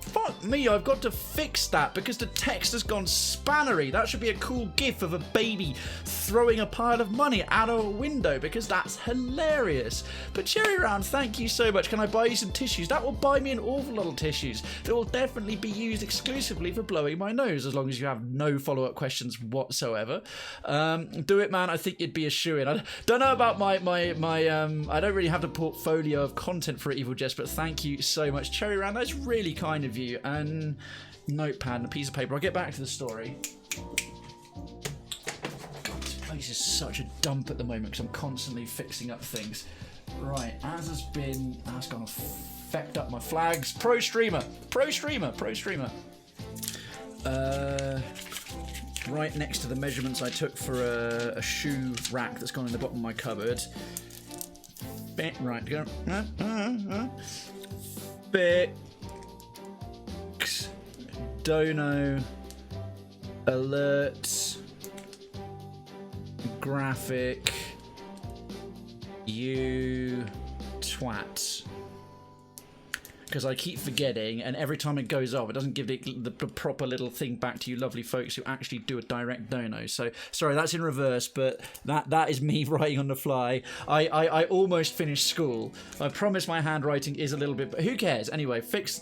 fuck me, I've got to fix that because the text has gone spannery. That should be a cool gif of a baby throwing a pile of money out of a window because that's hilarious. But Cherry Round, thank you so much. Can I buy you some tissues? That will buy me an awful lot of tissues. They will definitely be used exclusively for blowing my nose as long as you have no follow-up questions whatsoever. Do it, man. I think you'd be a shoo-in. I don't know about my I don't really have the portfolio of content for Evil Jest, but thank you so much, Cherry Round. That's really kind of you. And notepad and a piece of paper. I'll get back to the story. God, this place is such a dump at the moment because I'm constantly fixing up things. Right, that's gonna fecked up my flags. Pro streamer. Right next to the measurements I took for a shoe rack that's gone in the bottom of my cupboard. Right, go. Fix. Dono. Alert. Graphic. You twat. Because I keep forgetting, and every time it goes off, it doesn't give the proper little thing back to you lovely folks who actually do a direct dono. So, sorry, that's in reverse, but that is me writing on the fly. I almost finished school. I promise my handwriting is a little bit, but who cares? Anyway, fix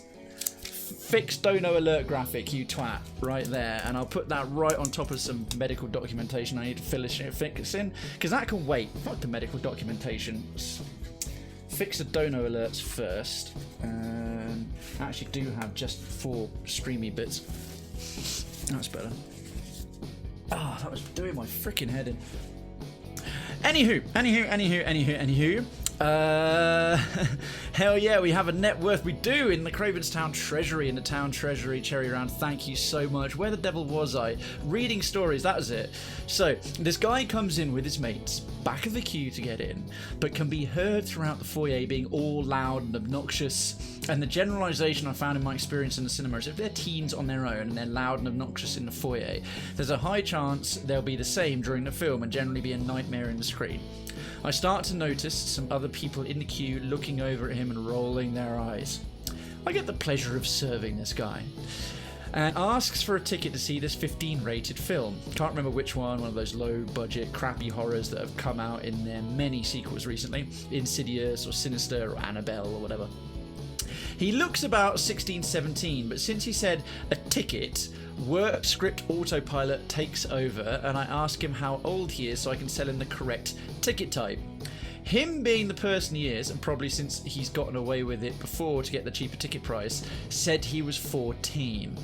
dono alert graphic, you twat, right there. And I'll put that right on top of some medical documentation I need to fix in, because that can wait. Fuck the medical documentation. Fix the dono alerts first. I actually do have just 4 streamy bits. That's better. Ah, that was doing my freaking head in. Anywho. Hell yeah, we have a net worth. We do in the Cravenstown Treasury, in the town treasury. Cherry Round, thank you so much. Where the devil was I? Reading stories, that was it. So, this guy comes in with his mates, back of the queue to get in, but can be heard throughout the foyer being all loud and obnoxious. And the generalization I found in my experience in the cinema is if they're teens on their own and they're loud and obnoxious in the foyer, there's a high chance they'll be the same during the film and generally be a nightmare in the screen. I start to notice some other people in the queue looking over at him and rolling their eyes. I get the pleasure of serving this guy and asks for a ticket to see this 15 rated film. Can't remember which one of those low budget crappy horrors that have come out in their many sequels recently, Insidious or Sinister or Annabelle or whatever. He looks about 16, 17, but since he said a ticket, work script autopilot takes over and I ask him how old he is so I can sell him the correct ticket type. Him being the person he is, and probably since he's gotten away with it before to get the cheaper ticket price, said he was 14.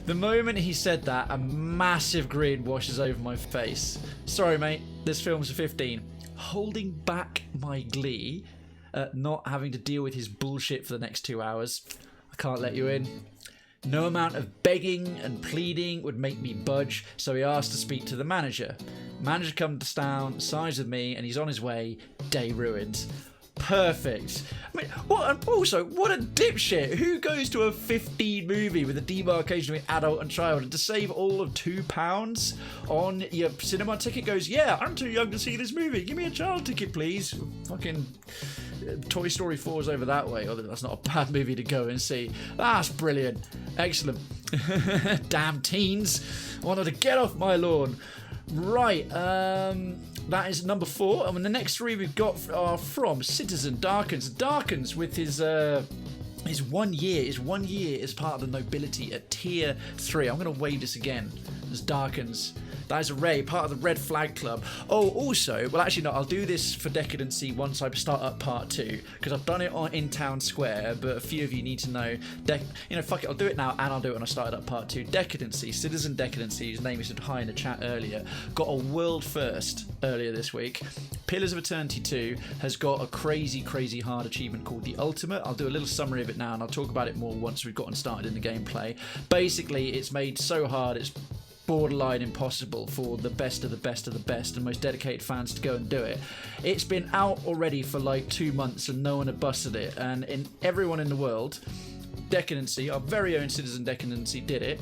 The moment he said that, a massive grin washes over my face. Sorry mate, this film's for 15. Holding back my glee at not having to deal with his bullshit for the next 2 hours. I can't let you in. No amount of begging and pleading would make me budge, so he asked to speak to the manager. Manager comes down, sides with me, and he's on his way. Day ruined. Perfect. I mean, what a dipshit. Who goes to a 15 movie with a demarcation between adult and child and to save all of £2 on your cinema ticket goes, yeah, I'm too young to see this movie. Give me a child ticket, please. Fucking Toy Story 4 is over that way, although that's not a bad movie to go and see. That's brilliant. Excellent. Damn teens. Wanted to get off my lawn. Right, that is number 4, and the next 3 we've got are from Citizen Darkens with his 1 year as part of the nobility at tier 3. I'm going to wave this again. As Darkens. That is a Ray, part of the Red Flag Club. Oh, also, well, actually, no, I'll do this for Decadency once I start up part 2, because I've done it in Town Square, but a few of you need to know. Fuck it, I'll do it now, and I'll do it when I started up part 2. Decadency, Citizen Decadency, his name is high in the chat earlier, got a world first earlier this week. Pillars of Eternity 2 has got a crazy, crazy hard achievement called the Ultimate. I'll do a little summary of it now, and I'll talk about it more once we've gotten started in the gameplay. Basically, it's made so hard, it's borderline impossible for the best of the best of the best and most dedicated fans to go and do it. It's been out already for like 2 months and no one had busted it, and everyone in the world Decadency, our very own Citizen Decadency, did it.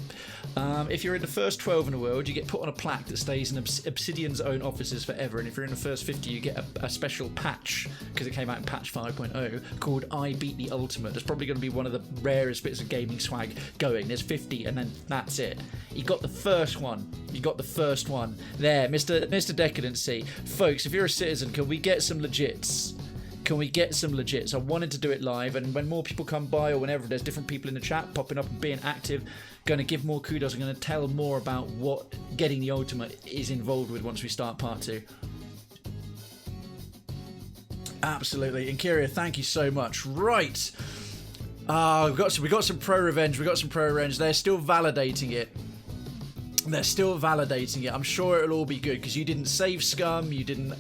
If you're in the first 12 in the world, you get put on a plaque that stays in Obsidian's own offices forever. And if you're in the first 50, you get a special patch, because it came out in patch 5.0, called I Beat the Ultimate. That's probably going to be one of the rarest bits of gaming swag going. There's 50, and then that's it. You got the first one. You got the first one. There, Mr. Decadency. Folks, if you're a citizen, can we get some legits? Can we get some legits? I wanted to do it live, and when more people come by, or whenever there's different people in the chat popping up and being active, going to give more kudos. I'm going to tell more about what getting the ultimate is involved with once we start part 2. Absolutely. And Kyria, thank you so much. Right. We got some ProRevenge. We got some ProRevenge. They're still validating it. They're still validating it. I'm sure it'll all be good, because you didn't save scum, you didn't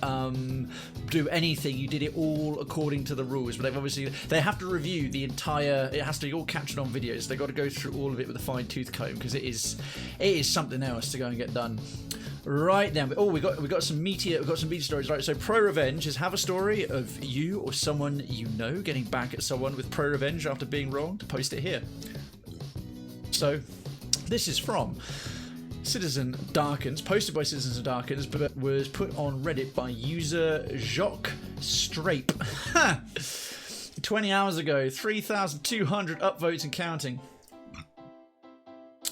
do anything, you did it all according to the rules. But they have to review the entire, it has to be all captured on videos. They've got to go through all of it with a fine-tooth comb, because it is something else to go and get done. Right then, we got some meteor stories. Right, so ProRevenge is have a story of you or someone you know getting back at someone with ProRevenge after being wronged. Post it here. So this is from Citizen Darkens, posted by Citizens of Darkens, but was put on Reddit by user Jacques Strape. 20 hours ago, 3,200 upvotes and counting.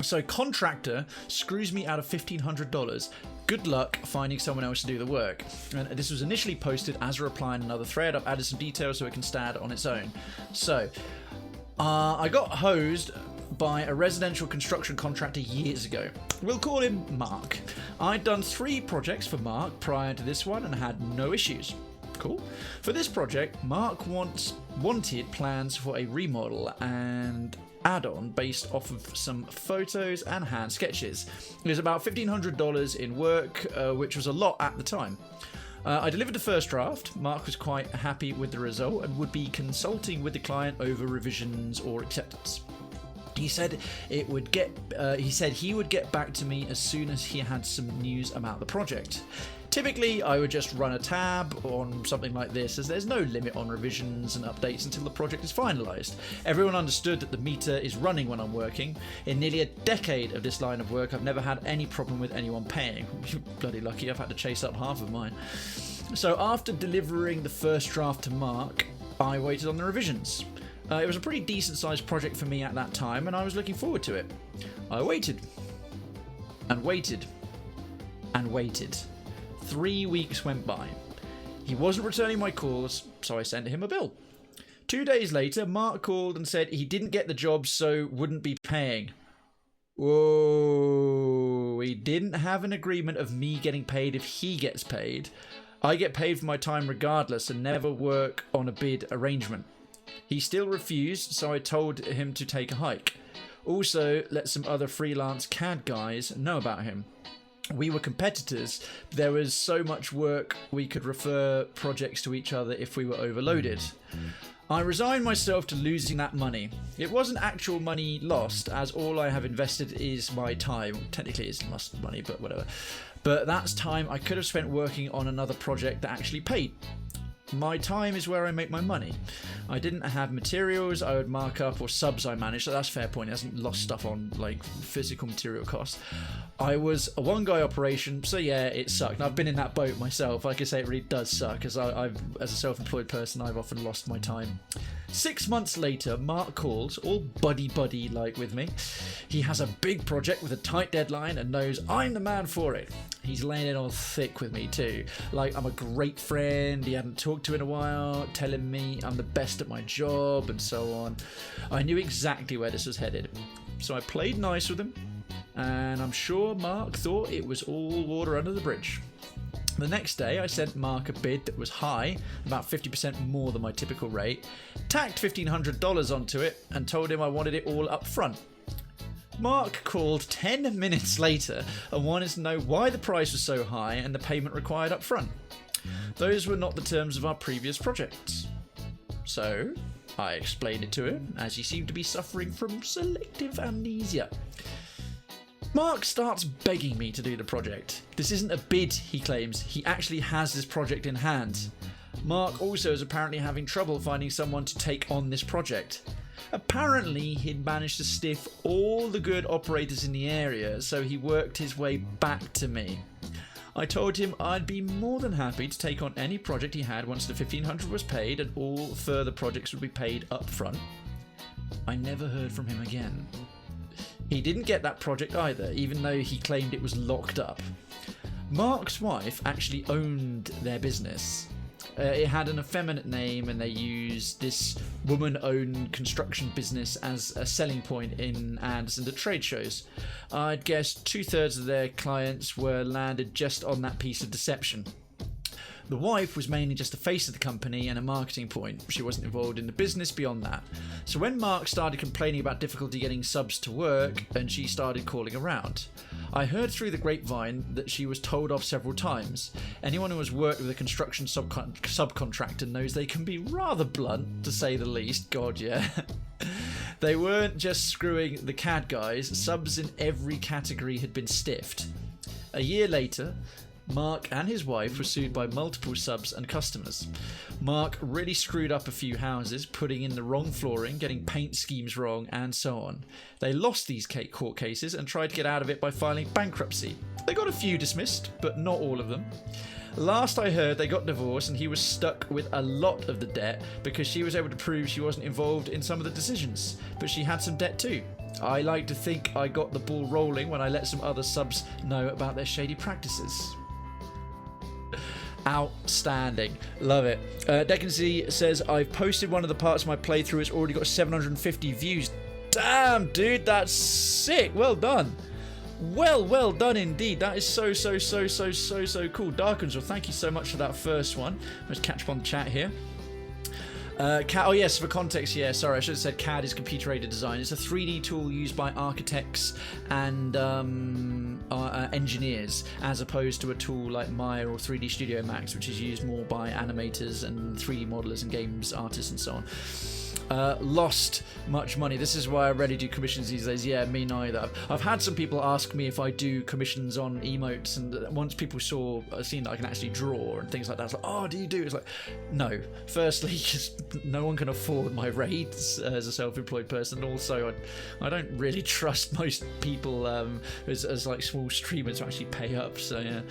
So, contractor screws me out of $1,500. Good luck finding someone else to do the work. And this was initially posted as a reply in another thread. I've added some details so it can stand on its own. So, I got hosed by a residential construction contractor years ago. We'll call him Mark. I'd done 3 projects for Mark prior to this one and had no issues. Cool. For this project, Mark wanted plans for a remodel and add-on based off of some photos and hand sketches. It was about $1,500 in work, which was a lot at the time. I delivered the first draft. Mark was quite happy with the result and would be consulting with the client over revisions or acceptance. He said he would get back to me as soon as he had some news about the project. Typically, I would just run a tab on something like this, as there's no limit on revisions and updates until the project is finalised. Everyone understood that the meter is running when I'm working. In nearly a decade of this line of work, I've never had any problem with anyone paying. Bloody lucky, I've had to chase up half of mine. So after delivering the first draft to Mark, I waited on the revisions. It was a pretty decent sized project for me at that time, and I was looking forward to it. I waited. And waited. And waited. 3 weeks went by. He wasn't returning my calls, so I sent him a bill. 2 days later, Mark called and said he didn't get the job, so wouldn't be paying. Whoa. We didn't have an agreement of me getting paid if he gets paid. I get paid for my time regardless and never work on a bid arrangement. He still refused, so I told him to take a hike. Also, let some other freelance CAD guys know about him. We were competitors. There was so much work we could refer projects to each other if we were overloaded. I resigned myself to losing that money. It wasn't actual money lost, as all I have invested is my time. Technically it's lost money, but whatever. But that's time I could have spent working on another project that actually paid. My time is where I make my money. I didn't have materials I would mark up or subs I managed, so that's a fair point. It hasn't lost stuff on like physical material costs. I was a one-guy operation, so yeah, it sucked. And I've been in that boat myself. Like I say, it really does suck, because I've, as a self-employed person, I've often lost my time. 6 months later, Mark calls, all buddy-buddy like with me. He has a big project with a tight deadline and knows I'm the man for it. He's laying it on thick with me too. Like I'm a great friend he hadn't talked to in a while, telling me I'm the best at my job and so on. I knew exactly where this was headed. So I played nice with him, and I'm sure Mark thought it was all water under the bridge. The next day, I sent Mark a bid that was high, about 50% more than my typical rate, tacked $1,500 onto it, and told him I wanted it all up front. Mark called 10 minutes later and wanted to know why the price was so high and the payment required up front. Those were not the terms of our previous projects. So, I explained it to him, as he seemed to be suffering from selective amnesia. Mark starts begging me to do the project. This isn't a bid, he claims. He actually has this project in hand. Mark also is apparently having trouble finding someone to take on this project. Apparently, he'd managed to stiff all the good operators in the area, so he worked his way back to me. I told him I'd be more than happy to take on any project he had once the $1,500 was paid, and all further projects would be paid up front. I never heard from him again. He didn't get that project either, even though he claimed it was locked up. Mark's wife actually owned their business. It had an effeminate name, and they used this woman-owned construction business as a selling point in ads and at trade shows. I'd guess 2/3 of their clients were landed just on that piece of deception. The wife was mainly just the face of the company and a marketing point. She wasn't involved in the business beyond that. So when Mark started complaining about difficulty getting subs to work, and she started calling around. I heard through the grapevine that she was told off several times. Anyone who has worked with a construction subcontractor knows they can be rather blunt, to say the least. God, yeah. They weren't just screwing the CAD guys. Subs in every category had been stiffed. A year later, Mark and his wife were sued by multiple subs and customers. Mark really screwed up a few houses, putting in the wrong flooring, getting paint schemes wrong, and so on. They lost these court cases and tried to get out of it by filing bankruptcy. They got a few dismissed, but not all of them. Last I heard, they got divorced and he was stuck with a lot of the debt because she was able to prove she wasn't involved in some of the decisions, but she had some debt too. I like to think I got the ball rolling when I let some other subs know about their shady practices. Outstanding. Love it. Decansy says, I've posted one of the parts of my playthrough. It's already got 750 views. Damn, dude, that's sick. Well done. Well done indeed. That is so cool. Darkens, well, thank you so much for that first one. Let's catch up on the chat here. CAD, oh yes, for context, yeah, sorry, I should have said CAD is computer-aided design. It's a 3D tool used by architects and engineers, as opposed to a tool like Maya or 3D Studio Max, which is used more by animators and 3D modelers and games artists and so on. Lost much money. This is why I rarely do commissions these days. Yeah, me neither. I've had some people ask me if I do commissions on emotes, and once people seen that I can actually draw and things like that, it's like, oh, do you do? It's like, no. Firstly, because no one can afford my rates as a self-employed person. Also, I don't really trust most people as like small streamers to actually pay up. So yeah,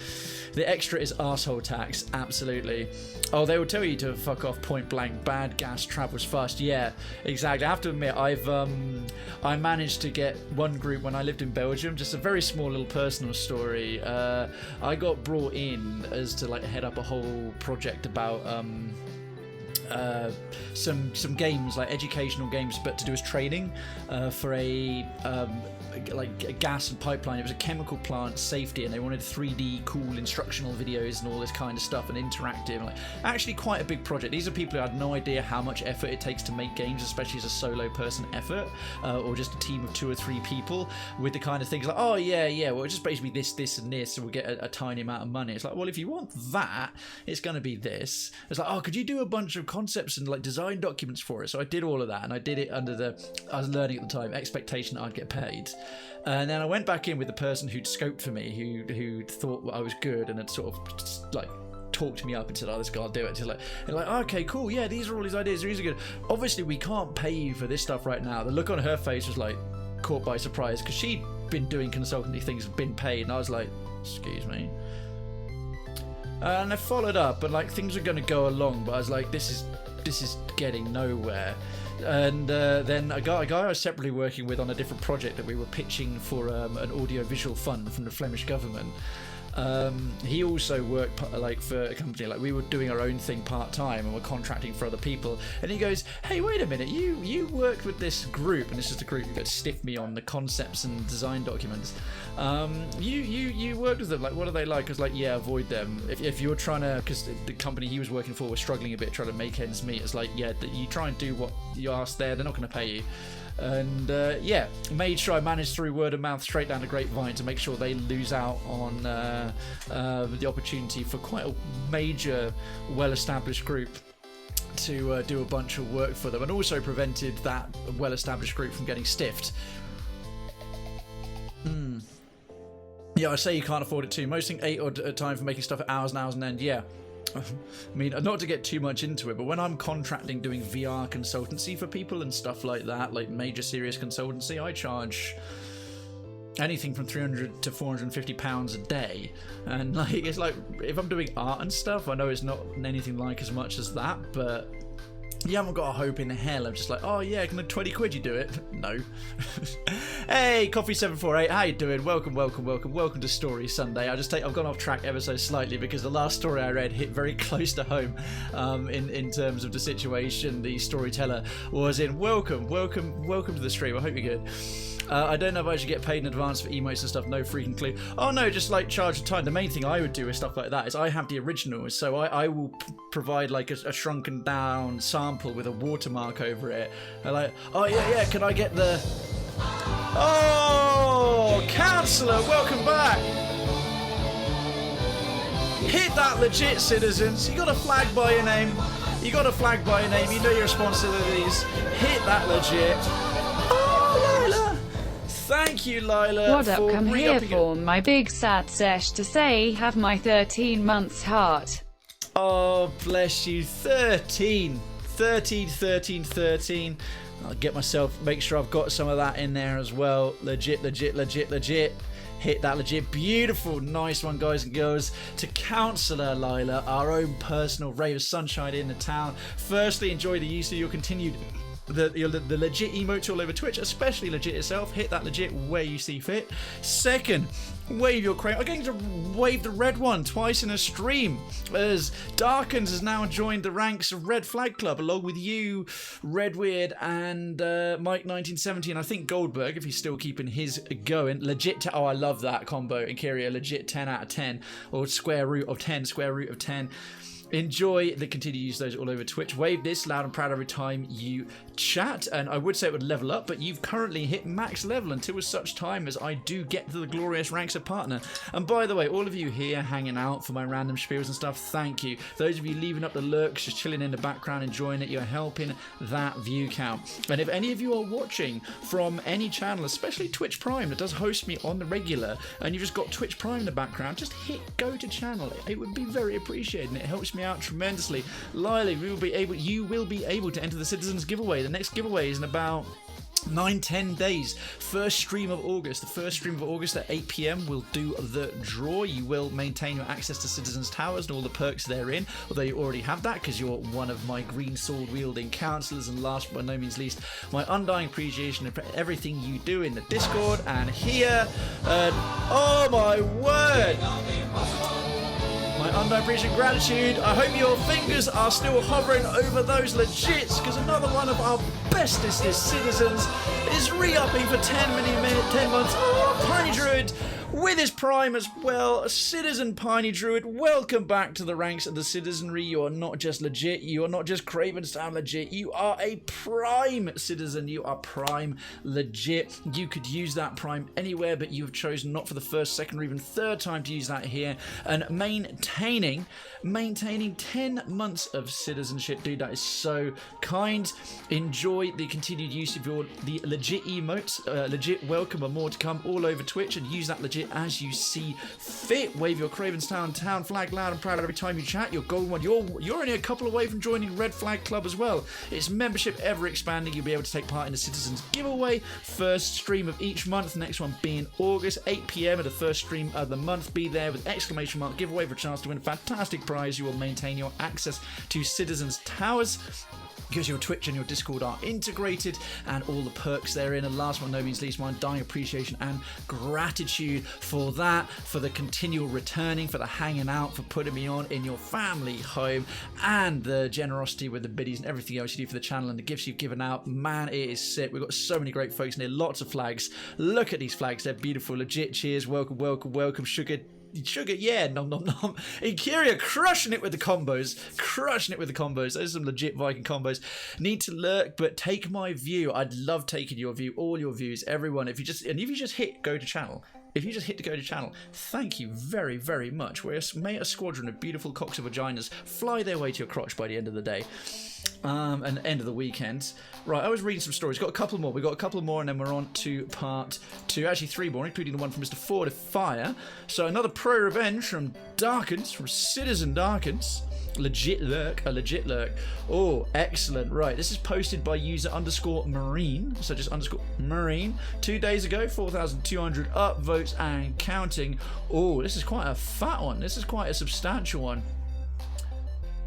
the extra is arsehole tax. Absolutely. Oh, they will tell you to fuck off point blank. Bad gas travels fast. Yeah, exactly. I have to admit, I managed to get one group when I lived in Belgium. Just a very small little personal story. I got brought in as to like head up a whole project about some games, like educational games, but to do as training for a like gas and pipeline. It was a chemical plant safety, and they wanted 3D cool instructional videos and all this kind of stuff, and interactive, like actually quite a big project. These are people who had no idea how much effort it takes to make games, especially as a solo person effort, or just a team of 2 or 3 people, with the kind of things like, oh yeah, well, it's just basically this and this, and we'll get a tiny amount of money. It's like, well, if you want that, it's going to be this. It's like, oh, could you do a bunch of concepts and like design documents for it? So I did all of that, and I did it under I was learning at the time, expectation that I'd get paid. And then I went back in with the person who'd scoped for me, who thought I was good and had sort of like talked me up and said, oh, this guy will do it. And like, okay, cool, yeah, these are all his ideas, these are good. Obviously, we can't pay you for this stuff right now. The look on her face was like caught by surprise, because she'd been doing consultancy things, been paid, and I was like, excuse me. And I followed up, and like things were going to go along, but I was like, this is getting nowhere. And then a guy I was separately working with on a different project that we were pitching for an audio-visual fund from the Flemish government. He also worked like for a company, like we were doing our own thing part-time and we're contracting for other people, and he goes, hey, wait a minute, you worked with this group, and this is the group that stiffed me on the concepts and design documents. You worked with them, like what are they like? I was like, yeah, avoid them. If you're trying to, because the company he was working for was struggling a bit, trying to make ends meet, it's like, yeah, you try and do what you asked there, they're not going to pay you. And yeah, made sure I managed through word of mouth straight down to grapevine to make sure they lose out on the opportunity for quite a major, well-established group to do a bunch of work for them, and also prevented that well-established group from getting stiffed. Yeah, I say you can't afford it too. Most think 8 odd at a time for making stuff at hours and hours and end. Yeah. I mean, not to get too much into it, but when I'm contracting doing VR consultancy for people and stuff like that, like major serious consultancy, I charge anything from £300 to £450 a day. And like, it's like, if I'm doing art and stuff, I know it's not anything like as much as that, but you haven't got a hope in hell. I'm just like, oh yeah, can I 20 quid you do it? No. Hey, Coffee748, how you doing? Welcome to Story Sunday. I've gone off track ever so slightly because the last story I read hit very close to home in terms of the situation the storyteller was in. Welcome to the stream. I hope you're good. I don't know if I should get paid in advance for emotes and stuff. No freaking clue. Oh no, just like charge the time. The main thing I would do with stuff like that is I have the originals, so I will provide like a shrunken down sample with a watermark over it. And like, oh yeah, can I get the... Oh, Councillor, welcome back. Hit that legit, citizens. You got a flag by your name. You know your responsibilities. Hit that legit. Oh, Lila. Thank you, Lila. What up, come here for my big sad sesh to say have my 13 months heart. Oh, bless you. 13. I'll get myself, make sure I've got some of that in there as well. Legit. Hit that legit. Beautiful. Nice one, guys and girls. To Councillor Lila, our own personal ray of sunshine in the town. Firstly, enjoy the use of your continued... The legit emotes all over Twitch, especially legit itself. Hit that legit where you see fit. Second, wave your crane. I'm going to wave the red one twice in a stream, as Darkens has now joined the ranks of Red Flag Club along with you, Redweird, and Mike1970, and I think Goldberg, if he's still keeping his going. Legit. Oh, I love that combo. Incuria, legit 10 out of 10, or square root of 10. Enjoy the continued use of those all over Twitch. Wave this loud and proud every time you chat, and I would say it would level up, but you've currently hit max level until such time as I do get to the glorious ranks of partner. And by the way, all of you here hanging out for my random spiels and stuff, thank you. Those of you leaving up the lurks, just chilling in the background, enjoying it, you're helping that view count. And if any of you are watching from any channel, especially Twitch Prime that does host me on the regular, and you've just got Twitch Prime in the background, just hit go to channel. It would be very appreciated, and it helps me out tremendously. Lila, you will be able to enter the Citizens giveaway. The next giveaway is in about 9-10 days. First stream of August. The first stream of August at 8 PM we'll do the draw. You will maintain your access to Citizens Towers and all the perks therein, although you already have that because you're one of my green sword wielding councillors. And last but by no means least, my undying appreciation for everything you do in the Discord and here. Oh my word! My undying appreciation and gratitude. I hope your fingers are still hovering over those legits, because another one of our bestest citizens is re-upping for 10 months. Oh, Piney Druid with his Prime as well. Citizen Piney Druid, welcome back to the ranks of the citizenry. You are not just legit, you are not just Krayven sound legit, you are a Prime citizen, you are Prime legit. You could use that Prime anywhere, but you have chosen not for the first, second, or even third time to use that here. And maintaining 10 months of citizenship, dude, that is so kind. Enjoy the continued use of the legit emotes, legit welcome and more to come all over Twitch, and use that legit as you see fit. Wave your Krayven's Town flag loud and proud every time you chat. Your golden one, you're only a couple away from joining Red Flag Club as well. Its membership ever expanding. You'll be able to take part in the Citizens giveaway. First stream of each month, next one being August, 8 PM at the first stream of the month. Be there with exclamation mark giveaway for a chance to win a fantastic prize. You will maintain your access to Citizens Towers, because your Twitch and your Discord are integrated, and all the perks therein. And last but no means least, my undying appreciation and gratitude for that, for the continual returning, for the hanging out, for putting me on in your family home, and the generosity with the biddies and everything else you do for the channel and the gifts you've given out. Man, it is sick. We've got so many great folks in here, lots of flags. Look at these flags, they're beautiful. Legit, cheers, welcome, Sugar, yeah, nom. Incuria crushing it with the combos. Those are some legit Viking combos. Need to lurk, but take my view. I'd love taking your view, all your views, everyone. If you just hit go to channel. Thank you very, very much. May a squadron of beautiful cocks of vaginas fly their way to your crotch by the end of the day. and end of the weekend. Right, I was reading some stories. Got a couple more. We got a couple more, and then we're on to part 2. Actually, 3 more, including the one from Mr. Ford of Fire. So another pro-revenge from Darkins, from Citizen Darkins. Legit lurk, a legit lurk. Oh, excellent. Right, this is posted by user _marine, so just _marine. 2 days ago, 4,200 upvotes and counting. Oh, this is quite a fat one. This is quite a substantial one.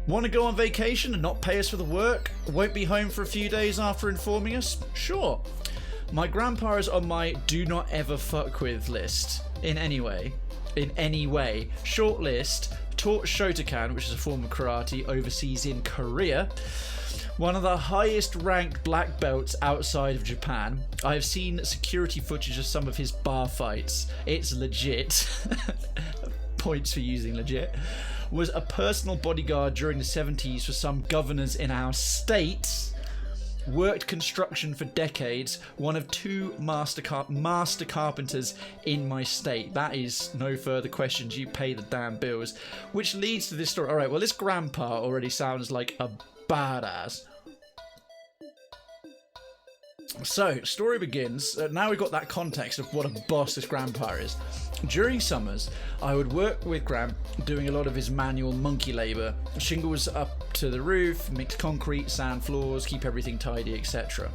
Want to go on vacation and not pay us for the work? Won't be home for a few days after informing us? Sure. My grandpa is on my do not ever fuck with list. In any way. Short list. Taught Shotokan, which is a form of karate, overseas in Korea. One of the highest ranked black belts outside of Japan. I have seen security footage of some of his bar fights. It's legit. Points for using legit. Was a personal bodyguard during the 70s for some governors in our state. Worked construction for decades. One of 2 master carpenters in my state. That is no further questions. You pay the damn bills. Which leads to this story. Alright, well, this grandpa already sounds like a badass. So, story begins. Now we've got that context of what a boss this grandpa is. During summers, I would work with Graham doing a lot of his manual monkey labour. Shingles up to the roof, mix concrete, sand floors, keep everything tidy, etc.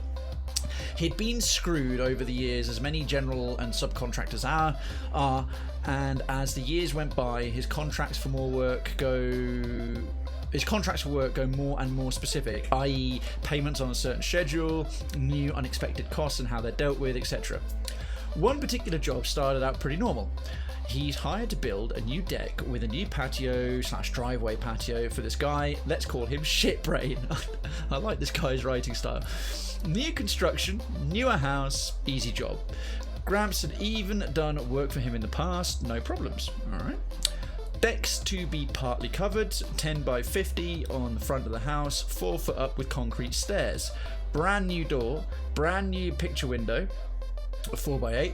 He'd been screwed over the years, as many general and subcontractors are, and as the years went by, his contracts for work go more and more specific, i.e. payments on a certain schedule, new unexpected costs and how they're dealt with, etc. One particular job started out pretty normal. He's hired to build a new deck with a new patio / driveway patio for this guy. Let's call him Shitbrain. I like this guy's writing style. New construction, newer house, easy job. Gramps had even done work for him in the past, no problems. Alright. Decks to be partly covered, 10 by 50 on the front of the house, 4 foot up with concrete stairs. Brand new door, brand new picture window, a 4 by 8.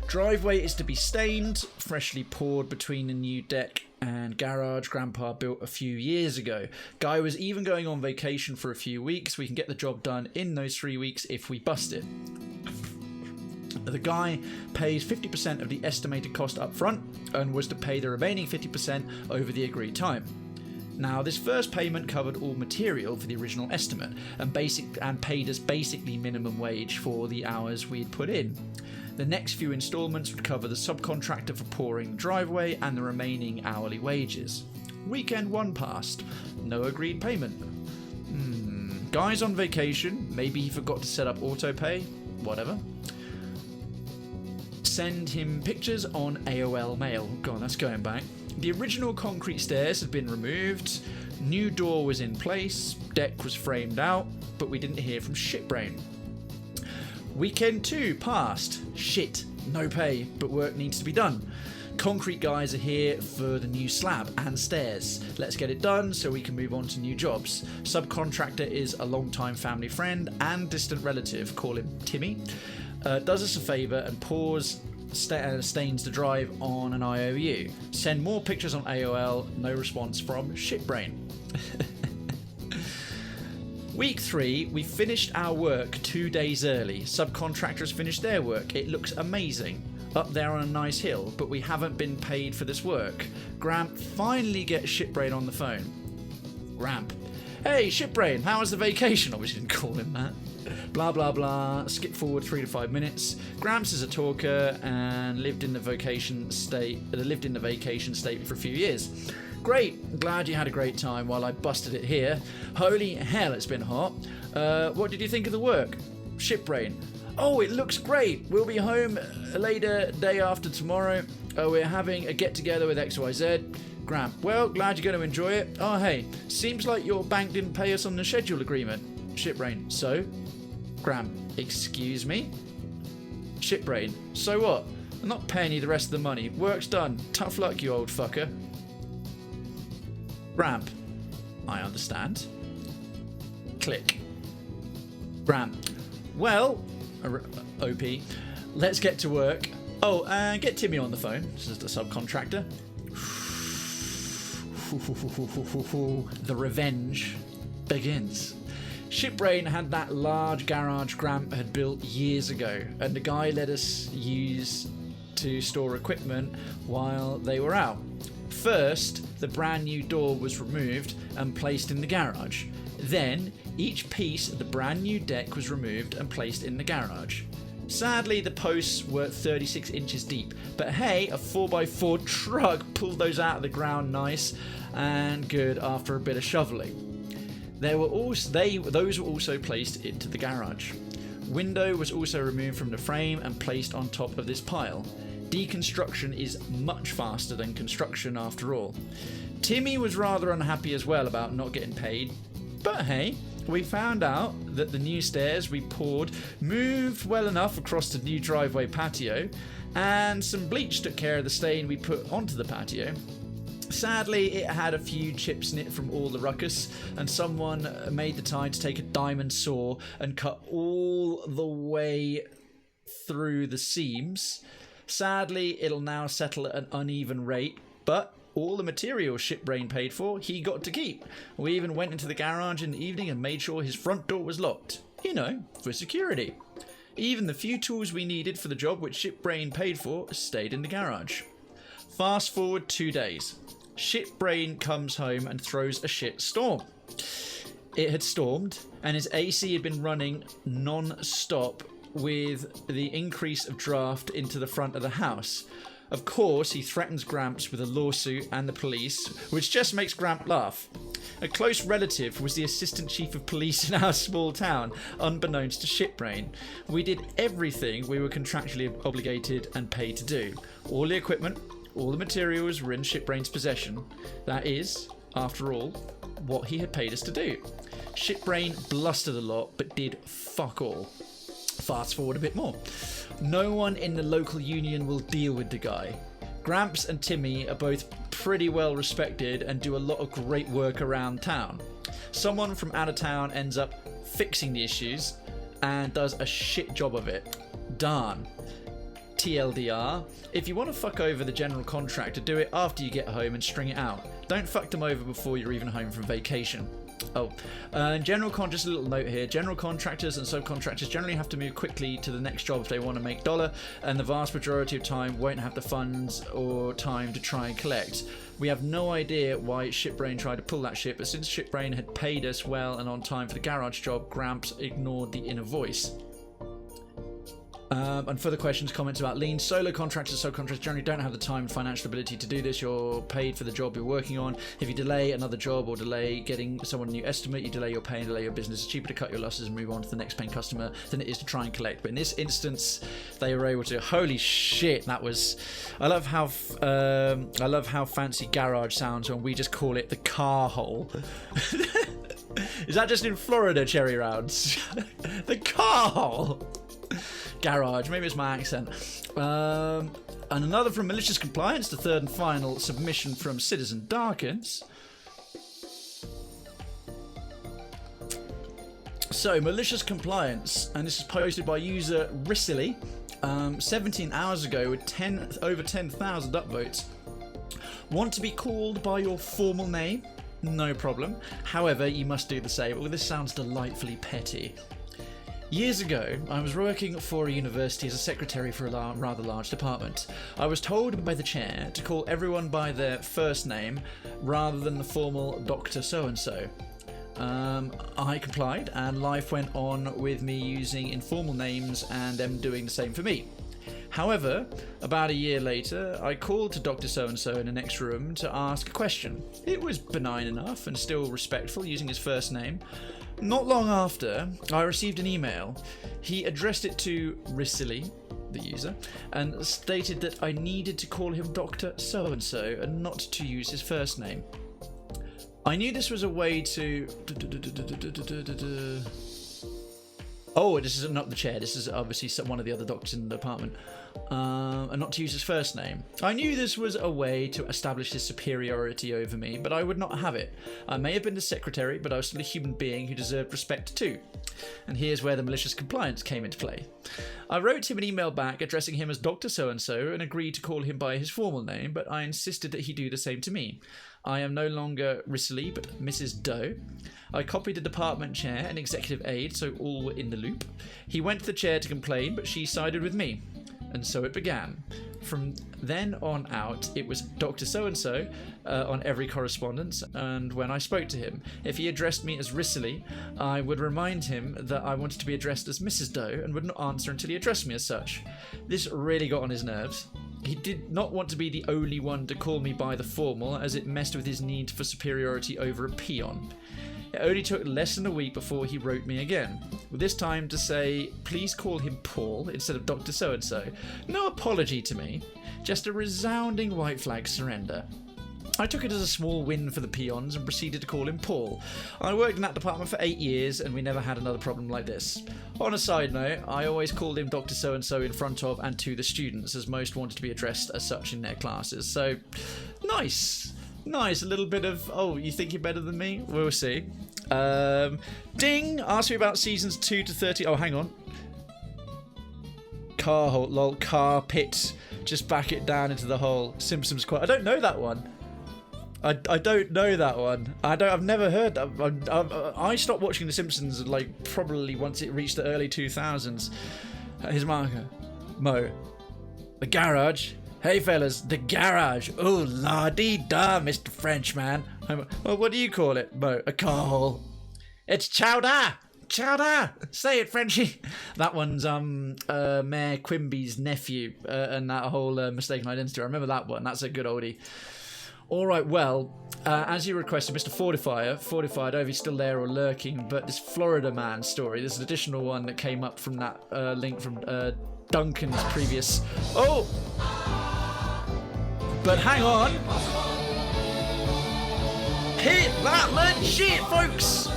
Driveway is to be stained, freshly poured between the new deck and garage Grandpa built a few years ago. Guy was even going on vacation for a few weeks. We can get the job done in those 3 weeks if we bust it. The guy pays 50% of the estimated cost up front and was to pay the remaining 50% over the agreed time. Now, this first payment covered all material for the original estimate and paid us basically minimum wage for the hours we'd put in. The next few instalments would cover the subcontractor for pouring the driveway and the remaining hourly wages. Weekend 1 passed. No agreed payment. Guy's on vacation. Maybe he forgot to set up autopay. Whatever. Send him pictures on AOL Mail. God, that's going back. The original concrete stairs had been removed. New door was in place. Deck was framed out. But we didn't hear from Shitbrain. Weekend 2 passed. Shit. No pay, but work needs to be done. Concrete guys are here for the new slab and stairs. Let's get it done so we can move on to new jobs. Subcontractor is a long-time family friend and distant relative. Call him Timmy. Does us a favour and pours stains the drive on an IOU. Send more pictures on AOL. No response from Shitbrain. Week 3, we finished our work 2 days early. Subcontractors finished their work. It looks amazing. Up there on a nice hill, but we haven't been paid for this work. Gramp finally gets Shitbrain on the phone. Gramp. Hey, Shitbrain, how was the vacation? Obviously didn't call him that. Blah, blah, blah. Skip forward 3 to 5 minutes. Gramps is a talker and lived in the vacation state for a few years. Great. Glad you had a great time while I busted it here. Holy hell, it's been hot. What did you think of the work? Shitbrain. Oh, it looks great. We'll be home later, day after tomorrow. We're having a get-together with XYZ. Gramp. Well, glad you're going to enjoy it. Oh, hey. Seems like your bank didn't pay us on the schedule agreement. Shitbrain. So? Gramp. Excuse me? Shitbrain. So what? I'm not paying you the rest of the money. Work's done. Tough luck, you old fucker. Gramp. I understand. Click. Gramp. Well, OP, let's get to work. Oh, and get Timmy on the phone. This is the subcontractor. The revenge begins. Shipbrain had that large garage Gramp had built years ago, and the guy let us use to store equipment while they were out. First, the brand new door was removed and placed in the garage. Then, each piece of the brand new deck was removed and placed in the garage. Sadly, the posts were 36 inches deep, but hey, a 4x4 truck pulled those out of the ground nice and good after a bit of shoveling. Those were also placed into the garage. Window was also removed from the frame and placed on top of this pile. Deconstruction is much faster than construction after all. Timmy was rather unhappy as well about not getting paid, but hey, we found out that the new stairs we poured moved well enough across the new driveway patio, and some bleach took care of the stain we put onto the patio. Sadly, it had a few chips in it from all the ruckus, and someone made the time to take a diamond saw and cut all the way through the seams. Sadly, it'll now settle at an uneven rate, but all the materials Shipbrain paid for, he got to keep. We even went into the garage in the evening and made sure his front door was locked. You know, for security. Even the few tools we needed for the job which Shipbrain paid for stayed in the garage. Fast forward 2 days. Shitbrain comes home and throws a shit storm. It had stormed, and his AC had been running non-stop with the increase of draft into the front of the house. Of course, he threatens Gramps with a lawsuit and the police, which just makes Gramp laugh. A close relative was the assistant chief of police in our small town, unbeknownst to Shitbrain. We did everything we were contractually obligated and paid to do. All the equipment, all the materials were in Shitbrain's possession. That is, after all, what he had paid us to do. Shitbrain blustered a lot, but did fuck all. Fast forward a bit more. No one in the local union will deal with the guy. Gramps and Timmy are both pretty well respected and do a lot of great work around town. Someone from out of town ends up fixing the issues and does a shit job of it. Darn. TLDR, if you want to fuck over the general contractor, do it after you get home and string it out. Don't fuck them over before you're even home from vacation. Just a little note here. General contractors and subcontractors generally have to move quickly to the next job if they want to make dollar, and the vast majority of time won't have the funds or time to try and collect. We have no idea why Shipbrain tried to pull that shit, but since Shipbrain had paid us well and on time for the garage job, Gramps ignored the inner voice. And further questions, comments about liens. Solo contractors, subcontractors generally don't have the time and financial ability to do this. You're paid for the job you're working on. If you delay another job or delay getting someone a new estimate, you delay your pay and delay your business. It's cheaper to cut your losses and move on to the next paying customer than it is to try and collect. But in this instance, they were able to. Holy shit, that was. I love how fancy garage sounds when we just call it the car hole. Is that just in Florida, Cherry Rounds? The car hole. Garage, maybe it's my accent. And another from Malicious Compliance, the third and final submission from Citizen Darkins. So, Malicious Compliance, and this is posted by user Rissily, 17 hours ago with over 10,000 upvotes. Want to be called by your formal name? No problem. However, you must do the same. Well, this sounds delightfully petty. Years ago, I was working for a university as a secretary for a rather large department. I was told by the chair to call everyone by their first name rather than the formal Dr. So-and-so. I complied, and life went on with me using informal names and them doing the same for me. However, about a year later, I called to Dr. So-and-so in the next room to ask a question. It was benign enough and still respectful, using his first name. Not long after, I received an email. He addressed it to Rissily, the user, and stated that I needed to call him Dr. So-and-so and not to use his first name. I knew this was a way to... Oh, this is not the chair. This is obviously one of the other doctors in the department. And not to use his first name. I knew this was a way to establish his superiority over me, but I would not have it. I may have been the secretary, but I was still a human being who deserved respect too. And here's where the malicious compliance came into play. I wrote him an email back addressing him as Dr. So-and-so and agreed to call him by his formal name, but I insisted that he do the same to me. I am no longer Risley, but Mrs. Doe. I copied the department chair and executive aide, so all were in the loop. He went to the chair to complain, but she sided with me. And so it began. From then on out, it was Dr. So-and-so on every correspondence, and when I spoke to him, if he addressed me as Risley, I would remind him that I wanted to be addressed as Mrs. Doe and would not answer until he addressed me as such. This really got on his nerves. He did not want to be the only one to call me by the formal, as it messed with his need for superiority over a peon. It only took less than a week before he wrote me again, with this time to say, please call him Paul instead of Dr. So-and-so. No apology to me, just a resounding white flag surrender. I took it as a small win for the peons and proceeded to call him Paul. I worked in that department for 8 years and we never had another problem like this. On a side note, I always called him Dr. So-and-so in front of and to the students, as most wanted to be addressed as such in their classes. So, nice. Nice, a little bit of, oh, you think you're better than me? We'll see. Ding! Ask me about seasons 2 to 30. Oh, hang on. Car hole, lol, car pit. Just back it down into the hole. Simpsons quote. I don't know that one. I don't know that one. I've never heard that. I stopped watching The Simpsons like probably once it reached the early 2000s. His marker. Mo. The garage. Hey fellas, the garage. Oh la-dee-da, Mr. Frenchman. Well, what do you call it, Mo? A car hole. It's chowder. Chowder. Say it, Frenchie. That one's Mayor Quimby's nephew and that whole mistaken identity. I remember that one. That's a good oldie. All right, well, as you requested, Mr. Fortifier, I don't know if he's still there or lurking, but this FloridaMan story, there's an additional one that came up from that link from Duncan's previous... Oh! But hang on. Hit that legit, folks!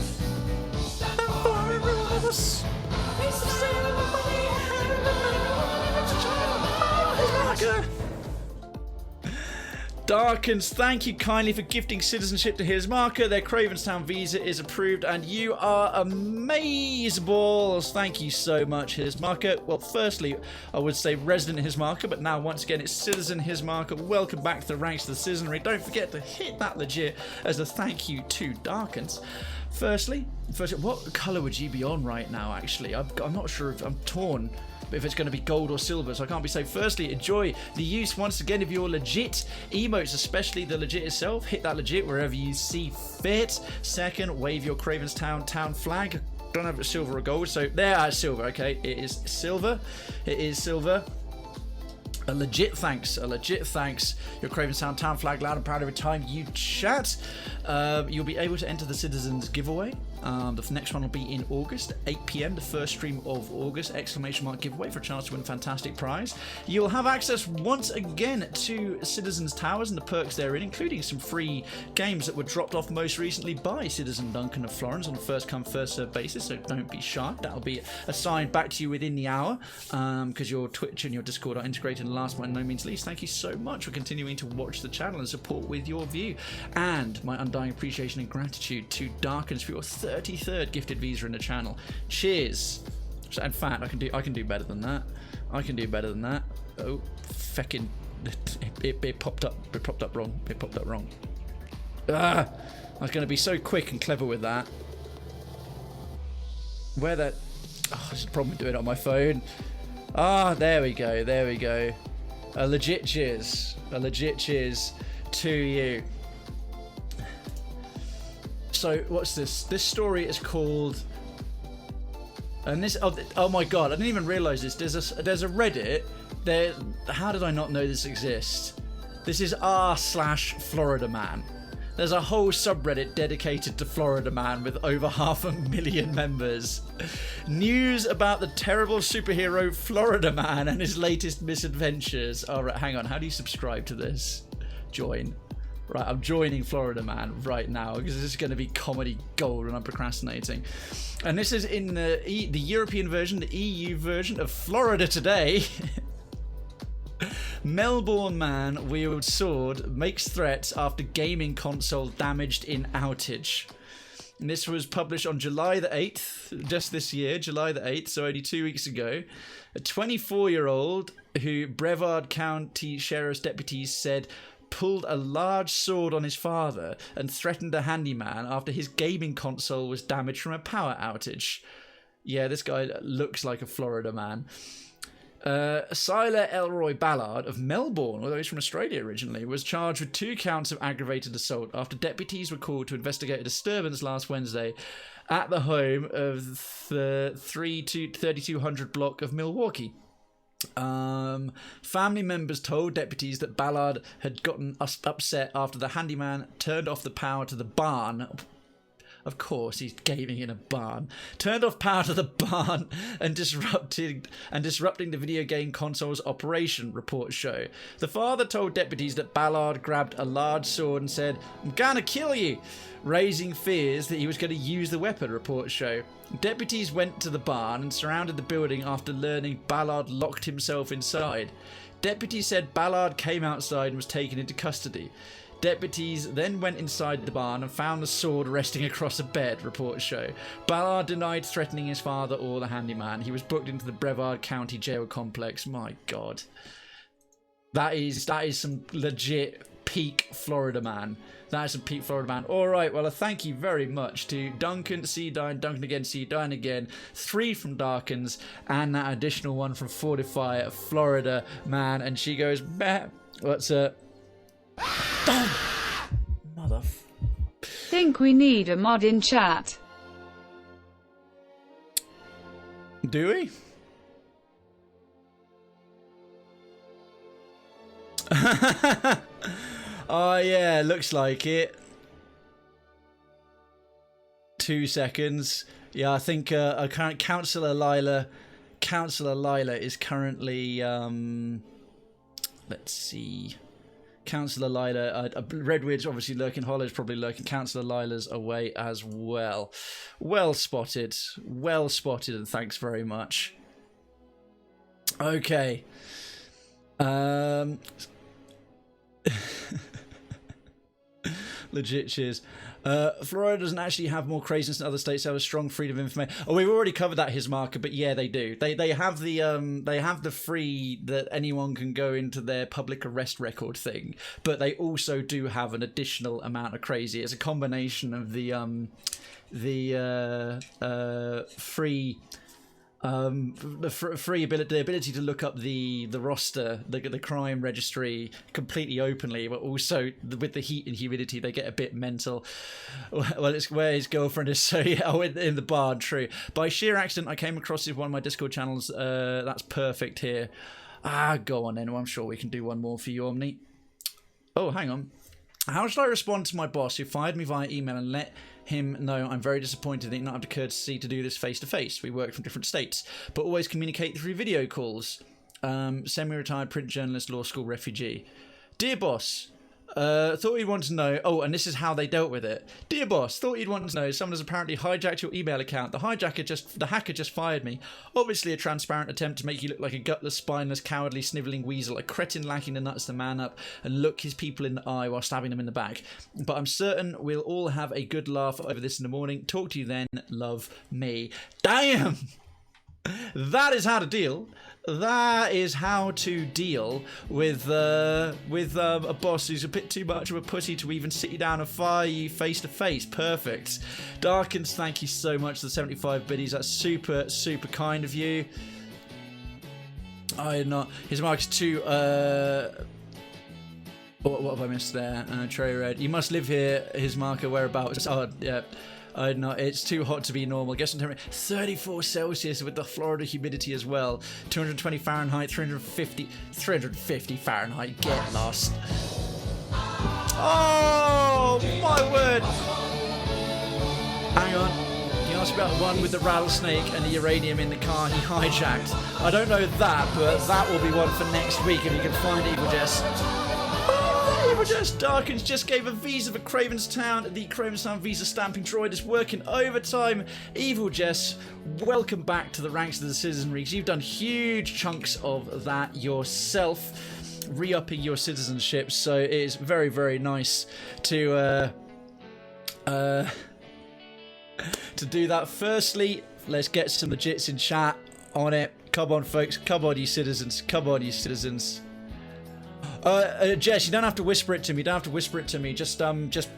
Darkens, thank you kindly for gifting citizenship to his marker. Their Cravenstown visa is approved and you are amazeballs. Thank you so much, his marker. Well, firstly, I would say resident his marker, but now once again it's citizen his marker. Welcome back to the ranks of the citizenry. Don't forget to hit that legit as a thank you to Darkens. Firstly, what colour would you be on right now, actually? I'm not sure if I'm torn. If it's going to be gold or silver, so I can't be safe. Firstly, enjoy the use once again of your legit emotes, especially the legit itself. Hit that legit wherever you see fit. Second, wave your Cravenstown town flag. Don't have it silver or gold, so there, silver. Okay, it is silver. It is silver. A legit thanks. Your Cravenstown town flag loud and proud every time you chat. You'll be able to enter the Citizens giveaway. The next one will be in August, 8 PM, the first stream of August, ! Giveaway for a chance to win a fantastic prize. You'll have access once again to Citizens Towers and the perks therein, including some free games that were dropped off most recently by Citizen Duncan of Florence on a first come first served basis, so don't be shy. That'll be assigned back to you within the hour, because your Twitch and your Discord are integrated. And last but no means least, thank you so much for continuing to watch the channel and support with your view, and my undying appreciation and gratitude to Darkens for your 33rd gifted visa in the channel. Cheers. So in fact, I can do better than that. Oh, feckin' it popped up wrong. I was going to be so quick and clever with that. Where that? Oh, there's a problem doing it on my phone. There we go. A legit cheers to you. So what's this? This story is called, and this. Oh my god! I didn't even realize this. There's a Reddit. There. How did I not know this exists? This is r/FloridaMan. There's a whole subreddit dedicated to FloridaMan with over 500,000 members. News about the terrible superhero FloridaMan and his latest misadventures. All right, hang on. How do you subscribe to this? Join. Right, I'm joining Florida Man right now because this is going to be comedy gold when I'm procrastinating. And this is in the European version, the EU version of Florida Today. Melbourne man wields sword, makes threats after gaming console damaged in outage. And this was published on July the 8th, just this year, July the 8th, so only 2 weeks ago. A 24-year-old who Brevard County Sheriff's deputies said pulled a large sword on his father and threatened a handyman after his gaming console was damaged from a power outage. Yeah, this guy looks like a Florida man. Siler Elroy Ballard of Melbourne, although he's from Australia originally, was charged with 2 counts of aggravated assault after deputies were called to investigate a disturbance last Wednesday at the home of the 3200 block of Milwaukee. Family members told deputies that Ballard had gotten upset after the handyman turned off the power to the barn. Of course, he's gaming in a barn. Turned off power to the barn and disrupting the video game console's operation, reports show. The father told deputies that Ballard grabbed a large sword and said, "I'm gonna kill you," raising fears that he was going to use the weapon, reports show. Deputies went to the barn and surrounded the building after learning Ballard locked himself inside. Deputies said Ballard came outside and was taken into custody. Deputies then went inside the barn and found the sword resting across a bed, reports show. Ballard denied threatening his father or the handyman. He was booked into the Brevard County Jail complex. My God. That is some legit peak Florida man. That is some peak Florida man. All right, well, thank you very much to Duncan, C-Dine, Duncan again, C-Dine again, 3 from Darkins, and that additional one from Fortify, Florida man. And she goes, "Meh." What's up? Mother. Think we need a mod in chat. Do we? Oh yeah, looks like it. 2 seconds. Yeah, I think current Councillor Lila is currently let's see. Councillor Lila, Redwood's obviously lurking, Hollow's probably lurking, Councillor Lila's away as well. Well spotted, and thanks very much. Okay. Legit cheers. Florida doesn't actually have more craziness than other states. They have a strong freedom of information. Oh, we've already covered that, his marker, but yeah, they do. They have the free that anyone can go into their public arrest record thing, but they also do have an additional amount of crazy. It's a combination of the free. The ability to look up the roster, the crime registry completely openly, but also with the heat and humidity, they get a bit mental. Well, it's where his girlfriend is. So yeah, in the barn, true. By sheer accident, I came across it in one of my Discord channels. That's perfect here. Go on then. Well, I'm sure we can do one more for you, Omni. Oh, hang on. How should I respond to my boss who fired me via email and let him know I'm very disappointed that he not have the courtesy to do this face to face? We work from different states, but always communicate through video calls. Semi-retired print journalist, law school refugee. Dear boss, thought you'd want to know. Oh, and this is how they dealt with it. Dear boss, thought you'd want to know. Someone has apparently hijacked your email account. The hacker just fired me. Obviously a transparent attempt to make you look like a gutless, spineless, cowardly, snivelling weasel, a cretin lacking the nuts to man up and look his people in the eye while stabbing them in the back. But I'm certain we'll all have a good laugh over this in the morning. Talk to you then. Love, me. Damn! That is how to deal. That is how to deal with a boss who's a bit too much of a pussy to even sit you down and fire you face to face. Perfect. Darkins, thank you so much for the 75 biddies. That's super, super kind of you. I did not. His mark is too. What have I missed there? Trey Red. You must live here. His marker whereabouts. Oh, yeah. I don't know, it's too hot to be normal. Guess on temperature 34 Celsius with the Florida humidity as well. 220 Fahrenheit, 350 Fahrenheit. Get lost. Oh my word! Hang on. He asked about the one with the rattlesnake and the uranium in the car he hijacked. I don't know that, but that will be one for next week if you can find it, Evil Jess. Oh, Evil Jess Darkins just gave a visa for Cravenstown. The Cravenstown visa stamping droid is working overtime. Evil Jess, welcome back to the ranks of the citizenry. You've done huge chunks of that yourself, re-upping your citizenship. So it is very, very nice to do that. Firstly, let's get some legits in chat on it. Come on, folks. Come on, you citizens. Come on, you citizens. Jess, you don't have to whisper it to me. You don't have to whisper it to me. Just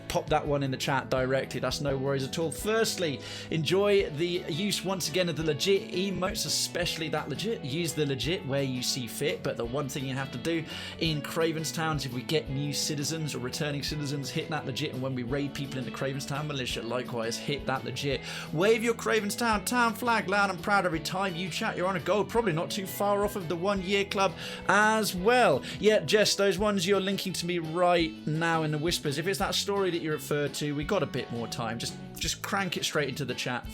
pop that one in the chat directly. That's no worries at all. Firstly, enjoy the use once again of the legit emotes, especially that legit. Use the legit where you see fit. But the one thing you have to do in Cravenstown is if we get new citizens or returning citizens, hit that legit. And when we raid people into Cravenstown militia, likewise, hit that legit. Wave your Cravenstown town flag loud and proud every time you chat. You're on a goal. Probably not too far off of the 1 year club as well. Yeah, Jess, those ones you're linking to me right now in the whispers, if it's that story that you referred to, we got a bit more time. Just crank it straight into the chat.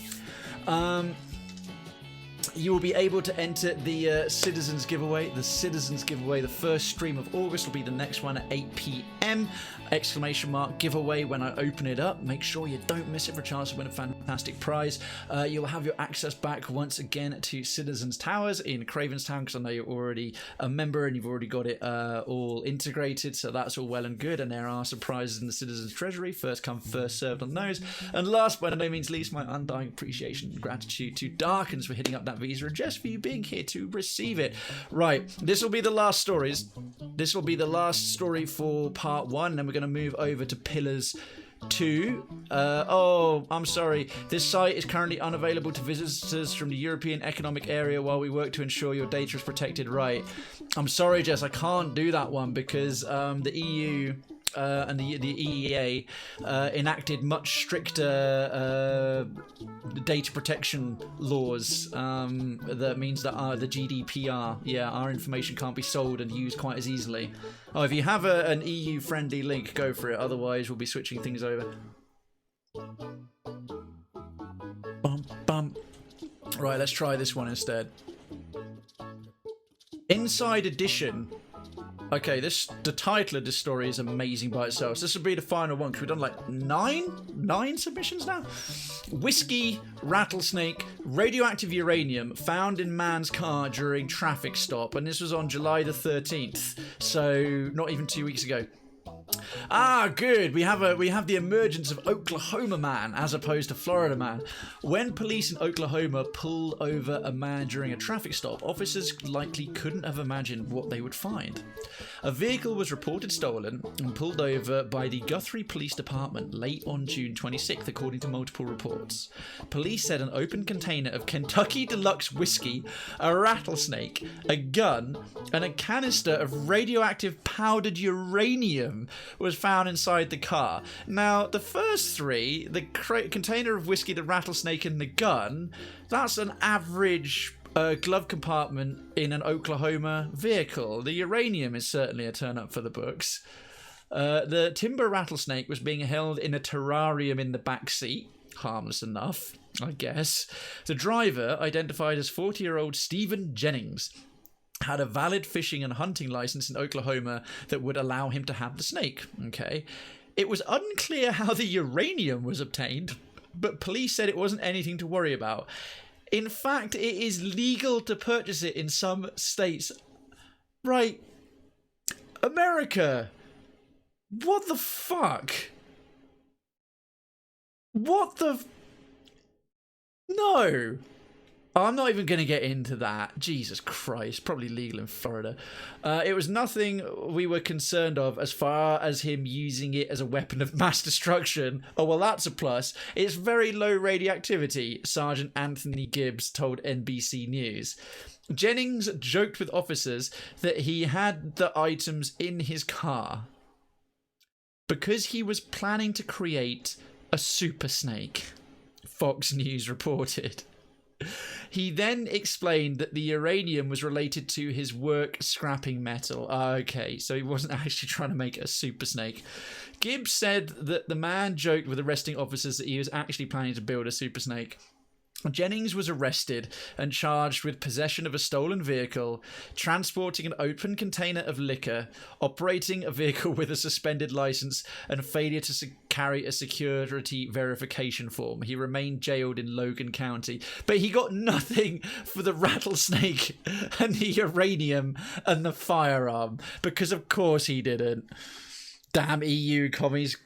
You will be able to enter the Citizens giveaway. The Citizens giveaway, the first stream of August, will be the next one at 8 p.m. Exclamation mark giveaway when I open it up. Make sure you don't miss it for a chance to win a fantastic prize. You'll have your access back once again to Citizens Towers in Cravenstown, because I know you're already a member and you've already got it all integrated, so that's all well and good. And there are surprises in the Citizens Treasury. First come, first served on those. And last but no means least, my undying appreciation and gratitude to Darkins for hitting up that visa and just for you being here to receive it. Right, this will be the last stories. This will be the last story for part 1, and then we're going to move over to Pillars 2. Oh, I'm sorry. This site is currently unavailable to visitors from the European Economic Area while we work to ensure your data is protected. Right. I'm sorry, Jess. I can't do that one because the EU and the EEA enacted much stricter data protection laws. That means that the GDPR, our information can't be sold and used quite as easily. Oh, if you have an EU-friendly link, go for it. Otherwise, we'll be switching things over. Bum, bum. Right, let's try this one instead. Inside Edition. Okay, the title of this story is amazing by itself. So this will be the final one, because we've done like nine submissions now. Whiskey, rattlesnake, radioactive uranium found in man's car during traffic stop. And this was on July the 13th. So not even 2 weeks ago. Ah, good. We have the emergence of Oklahoma Man as opposed to Florida Man. When police in Oklahoma pull over a man during a traffic stop, officers likely couldn't have imagined what they would find. A vehicle was reported stolen and pulled over by the Guthrie Police Department late on June 26th, according to multiple reports. Police said an open container of Kentucky Deluxe whiskey, a rattlesnake, a gun, and a canister of radioactive powdered uranium was found inside the car. Now, the first three, the container of whiskey, the rattlesnake, and the gun, that's an average glove compartment in an Oklahoma vehicle. The uranium is certainly a turn up for the books. The timber rattlesnake was being held in a terrarium in the back seat. Harmless enough, I guess. The driver, identified as 40-year-old Stephen Jennings, had a valid fishing and hunting license in Oklahoma that would allow him to have the snake. Okay. It was unclear how the uranium was obtained, but police said it wasn't anything to worry about. In fact, it is legal to purchase it in some states. Right. America. What the fuck? What the... No. I'm not even going to get into that. Jesus Christ. Probably legal in Florida. It was nothing we were concerned of as far as him using it as a weapon of mass destruction. Oh, well, that's a plus. It's very low radioactivity, Sergeant Anthony Gibbs told NBC News. Jennings joked with officers that he had the items in his car because he was planning to create a super snake, Fox News reported. He then explained that the uranium was related to his work scrapping metal. Okay, so he wasn't actually trying to make a super snake. Gibbs said that the man joked with arresting officers that he was actually planning to build a super snake. Jennings was arrested and charged with possession of a stolen vehicle, transporting an open container of liquor, operating a vehicle with a suspended license, and failure to carry a security verification form. He remained jailed in Logan County, but he got nothing for the rattlesnake and the uranium and the firearm, because of course he didn't. Damn EU commies.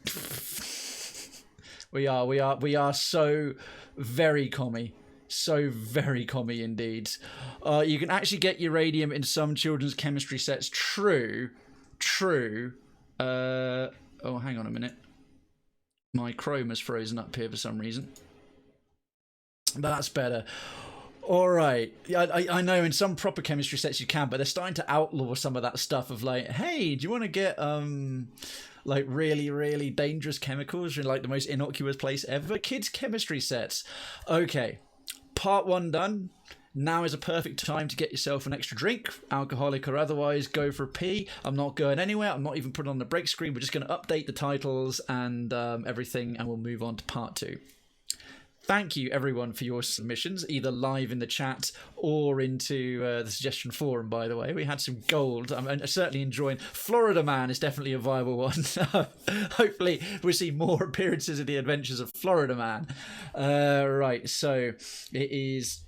We are so very commie. So very commie indeed. You can actually get uranium in some children's chemistry sets. True. Oh, hang on a minute. My Chrome has frozen up here for some reason. That's better. All right. I know in some proper chemistry sets you can, but they're starting to outlaw some of that stuff of like, hey, do you want to get like really, really dangerous chemicals in like the most innocuous place ever? Kids chemistry sets. Okay. Part 1 done. Now is a perfect time to get yourself an extra drink, alcoholic or otherwise. Go for a pee. I'm not going anywhere. I'm not even putting on the break screen. We're just going to update the titles and everything, and we'll move on to part 2. Thank you, everyone, for your submissions, either live in the chat or into the suggestion forum, by the way. We had some gold. I'm certainly enjoying... FloridaMan is definitely a viable one. Hopefully, we'll see more appearances of the adventures of FloridaMan. Right, so it is